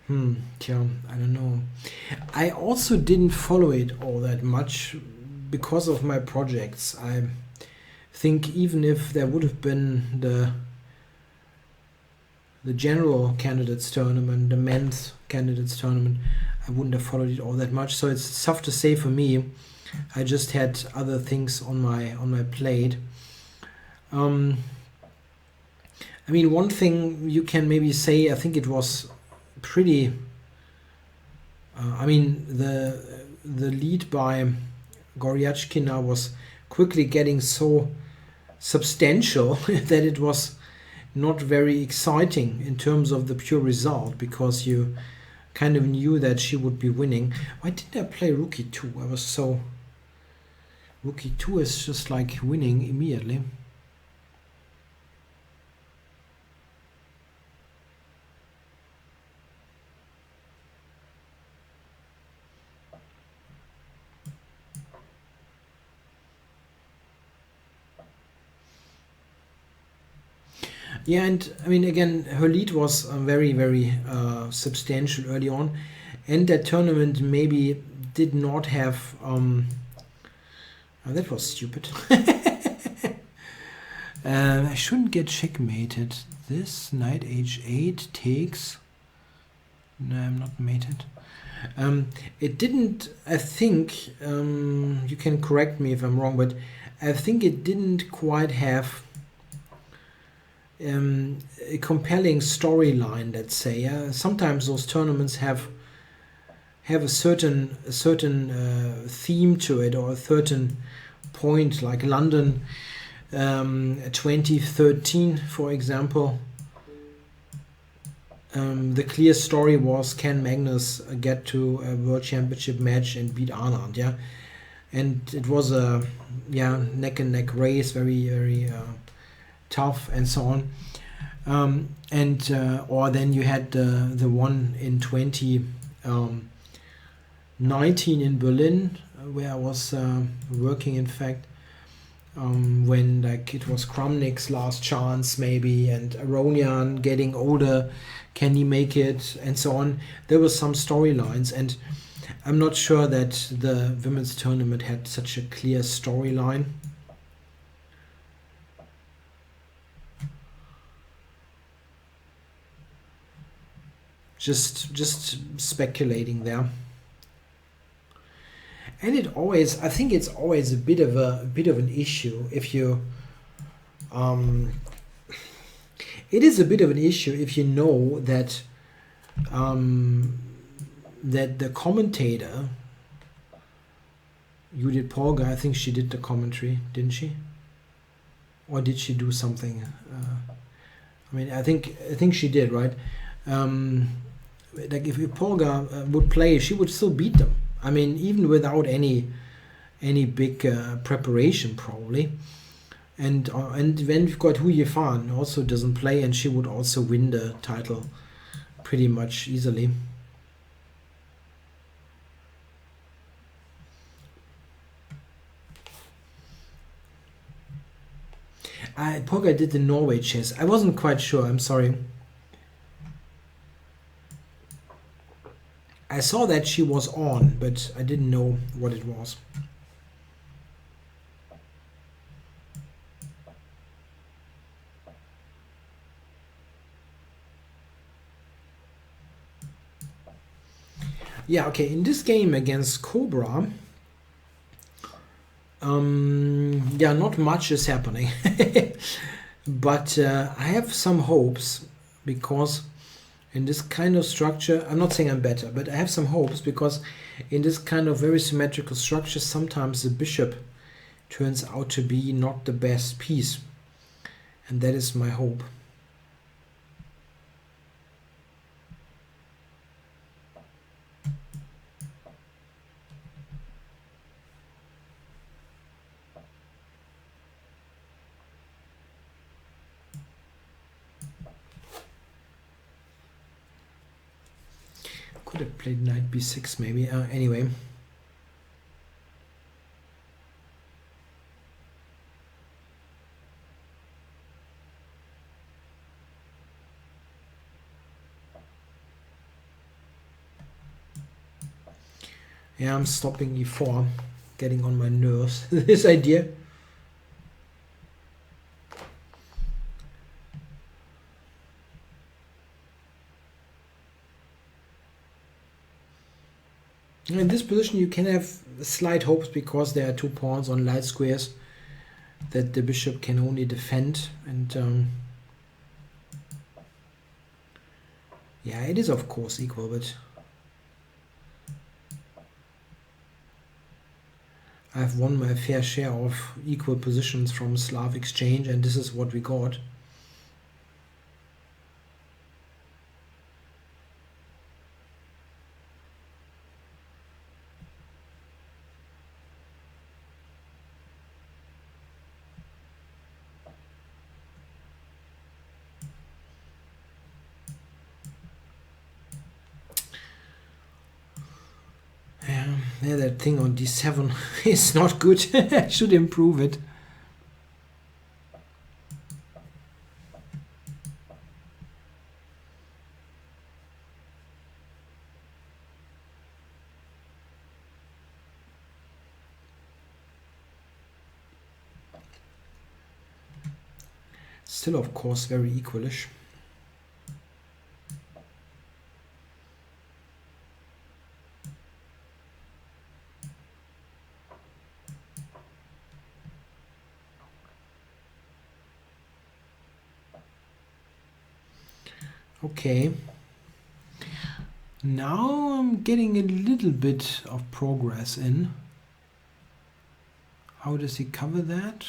don't know. I also didn't follow it all that much because of my projects. I think even if there would have been the general candidates tournament, the men's candidates tournament, I wouldn't have followed it all that much. So it's tough to say for me. I just had other things on my plate. I mean, one thing you can maybe say, I think it was pretty. I mean, the lead by Goryachkina was quickly getting so substantial that it was not very exciting in terms of the pure result, because you kind of knew that she would be winning. Why didn't I play rook e2? I was so... Rook e2 is just like winning immediately. Yeah, and I mean, again, her lead was very, very substantial early on, and that tournament maybe did not have... that was stupid. I shouldn't get checkmated. This knight h8 takes... No, I'm not mated. It didn't, I think, you can correct me if I'm wrong, but I think it didn't quite have a compelling storyline, let's say. Sometimes those tournaments have a certain theme to it, or a certain point, like London 2013, for example. The clear story was, can Magnus get to a World Championship match and beat Arnold? Yeah, and it was a neck and neck race, very, very tough and so on. Or then you had the one in 2019 in Berlin, where I was working, in fact, when like it was Kramnik's last chance maybe, and Aronian getting older, can he make it, and so on. There were some storylines, and I'm not sure that the women's tournament had such a clear storyline. Just speculating there. And it always, I think it's always a bit of an issue if you it is a bit of an issue if you know that that the commentator, Judith Polgar, I think she did the commentary, didn't she? Or did she do something? I mean, I think she did, right? Like if Polgar would play, she would still beat them. I mean, even without any big preparation, probably. And then we've got Hu Yifan, also doesn't play, and she would also win the title pretty much easily. Polgar did the Norway chess. I wasn't quite sure, I'm sorry. I saw that she was on, but I didn't know what it was. Yeah, okay, in this game against Cobra, yeah, not much is happening. But I have some hopes, because in this kind of structure, I'm not saying I'm better, but I have some hopes, because in this kind of very symmetrical structure, sometimes the bishop turns out to be not the best piece. And that is my hope. Could have played knight b6 maybe. Anyway. Yeah, I'm stopping e4, getting on my nerves. This idea. In this position you can have slight hopes, because there are 2 pawns on light squares that the bishop can only defend, and yeah, it is of course equal, but I've won my fair share of equal positions from Slav exchange, and this is what we got. Yeah, that thing on d7 is not good. I should improve it. Still, of course, very equalish. Okay, now I'm getting a little bit of progress in. How does he cover that?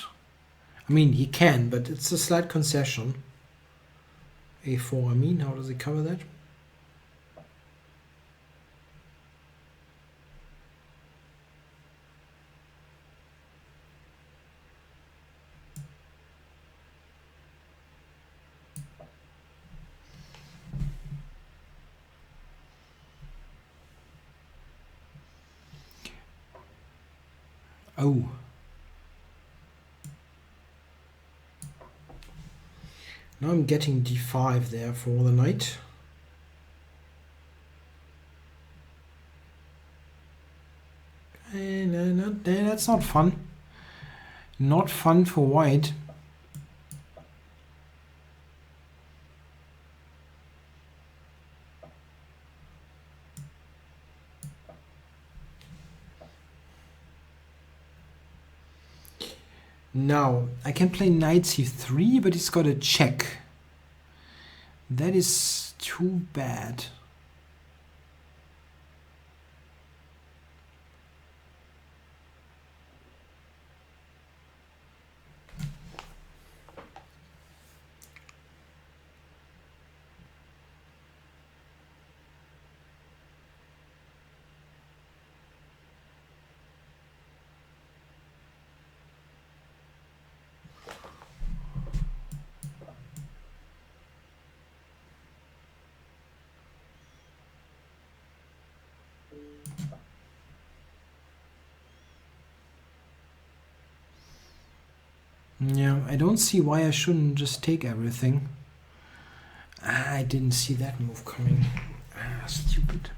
I mean, he can, but it's a slight concession. a4, I mean, how does he cover that? Oh. Now I'm getting d5 there for the knight. That's not fun. Not fun for white. Now, I can play knight c3, but he's got a check. That is too bad. Yeah, I don't see why I shouldn't just take everything. I didn't see that move coming. Stupid.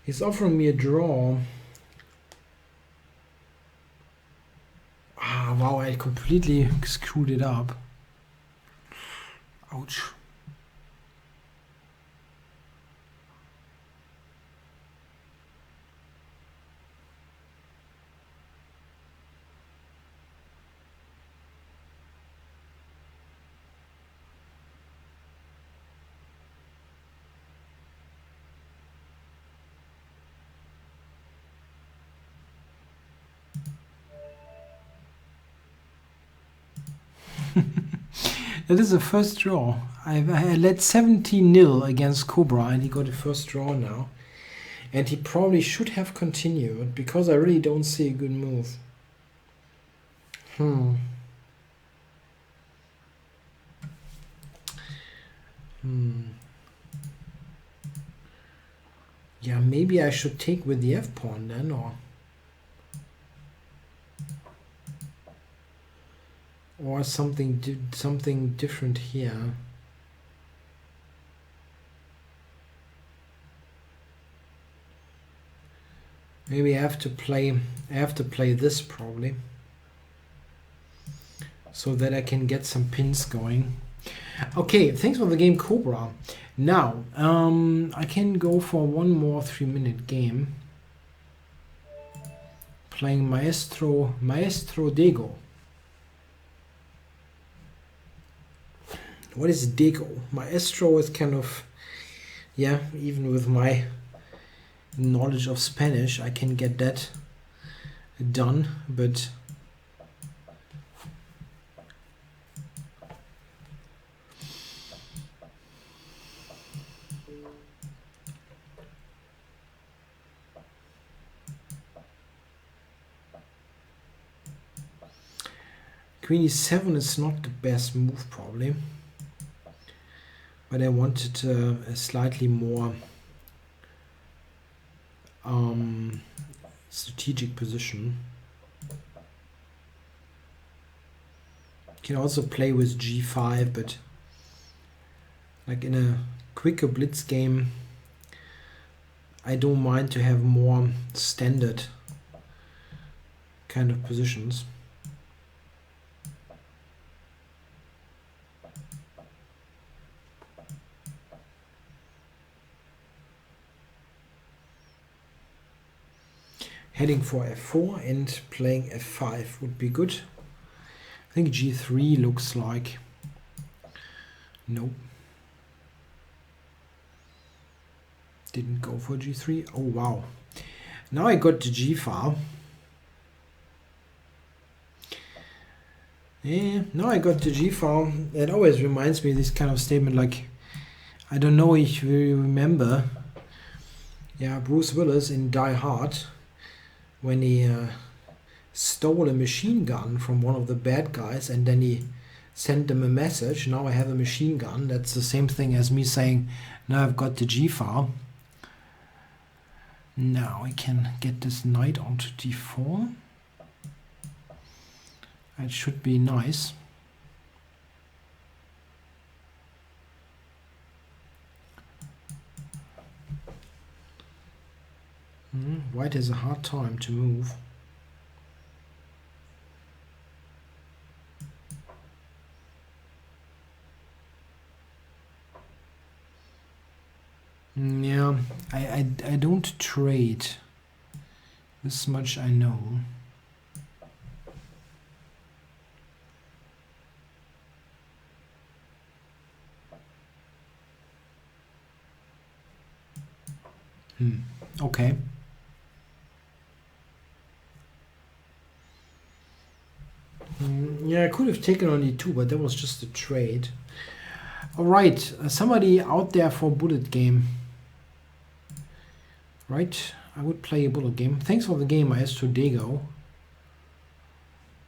He's offering me a draw. Ah, wow, I completely screwed it up. Ouch. That is the first draw. I led 17-0 against Cobra, and he got a first draw now. And he probably should have continued, because I really don't see a good move. Yeah, maybe I should take with the f-pawn then, or something different here. Maybe I have to play this probably, so that I can get some pins going. Okay, thanks for the game, Cobra. Now, I can go for one more 3-minute game. Playing Maestro Dego. What is Dego? Maestro is kind of, yeah, even with my knowledge of Spanish, I can get that done, but Queen e7 is not the best move probably, but I wanted a slightly more strategic position. Can also play with g5, but like in a quicker blitz game, I don't mind to have more standard kind of positions. Heading for f4 and playing f5 would be good. I think g3 looks like. Nope. Didn't go for g3. Oh wow. Now I got the g file. Yeah, now I got the g file. That always reminds me of this kind of statement, like, I don't know if you remember, yeah, Bruce Willis in Die Hard, when he stole a machine gun from one of the bad guys and then he send them a message. Now I have a machine gun. That's the same thing as me saying, now I've got the G-file. Now I can get this knight onto d4. That should be nice. White has a hard time to move. Yeah, I don't trade. This much I know. Okay. Yeah, I could have taken on e2, but that was just a trade. Alright, somebody out there for a bullet game. Right, I would play a bullet game. Thanks for the game, Maestro Dego.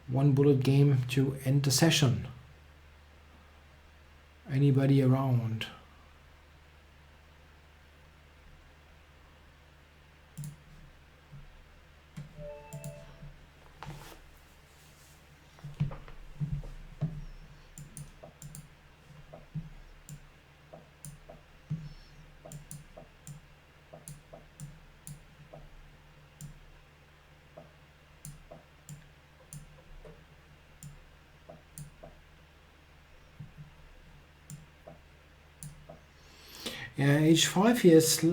One bullet game to end the session. Anybody around? Yeah, h5 here is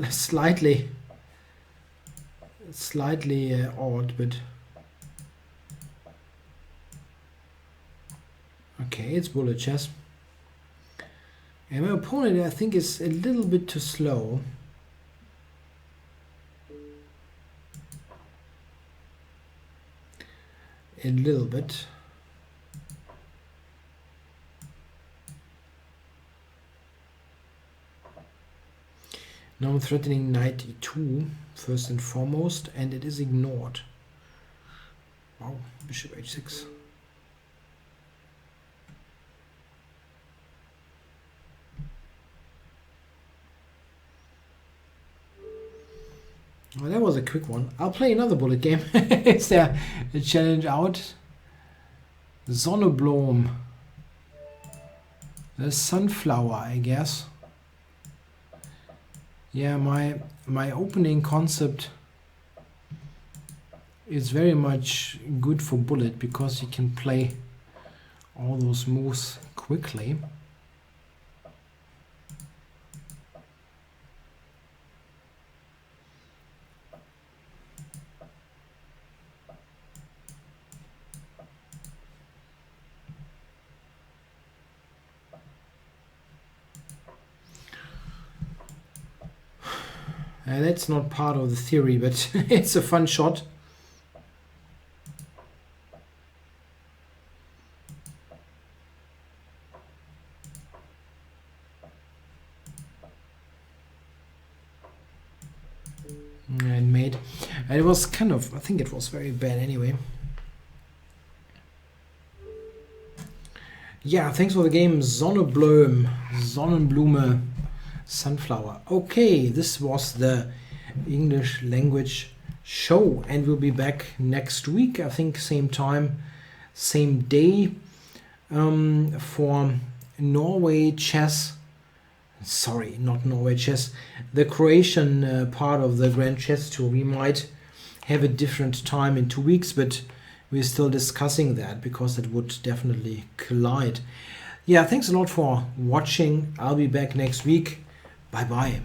slightly odd, but okay, it's bullet chess. And my opponent, I think, is a little bit too slow. A little bit. Now I'm threatening knight e2 first and foremost, and it is ignored. Wow, bishop h6. Well, that was a quick one. I'll play another bullet game. Is there a challenge out? Sonneblom. The sunflower, I guess. Yeah, my opening concept is very much good for bullet because you can play all those moves quickly. That's not part of the theory, but it's a fun shot. And made. And it was kind of, I think it was very bad anyway. Yeah, thanks for the game, Sonnenblume, sunflower. Okay, this was the English language show, and we'll be back next week, I think same time, same day, for Norway chess. Sorry, not Norway chess, the Croatian part of the Grand Chess Tour. We might have a different time in 2 weeks, but we're still discussing that because it would definitely collide. Yeah, thanks a lot for watching. I'll be back next week. Bye bye.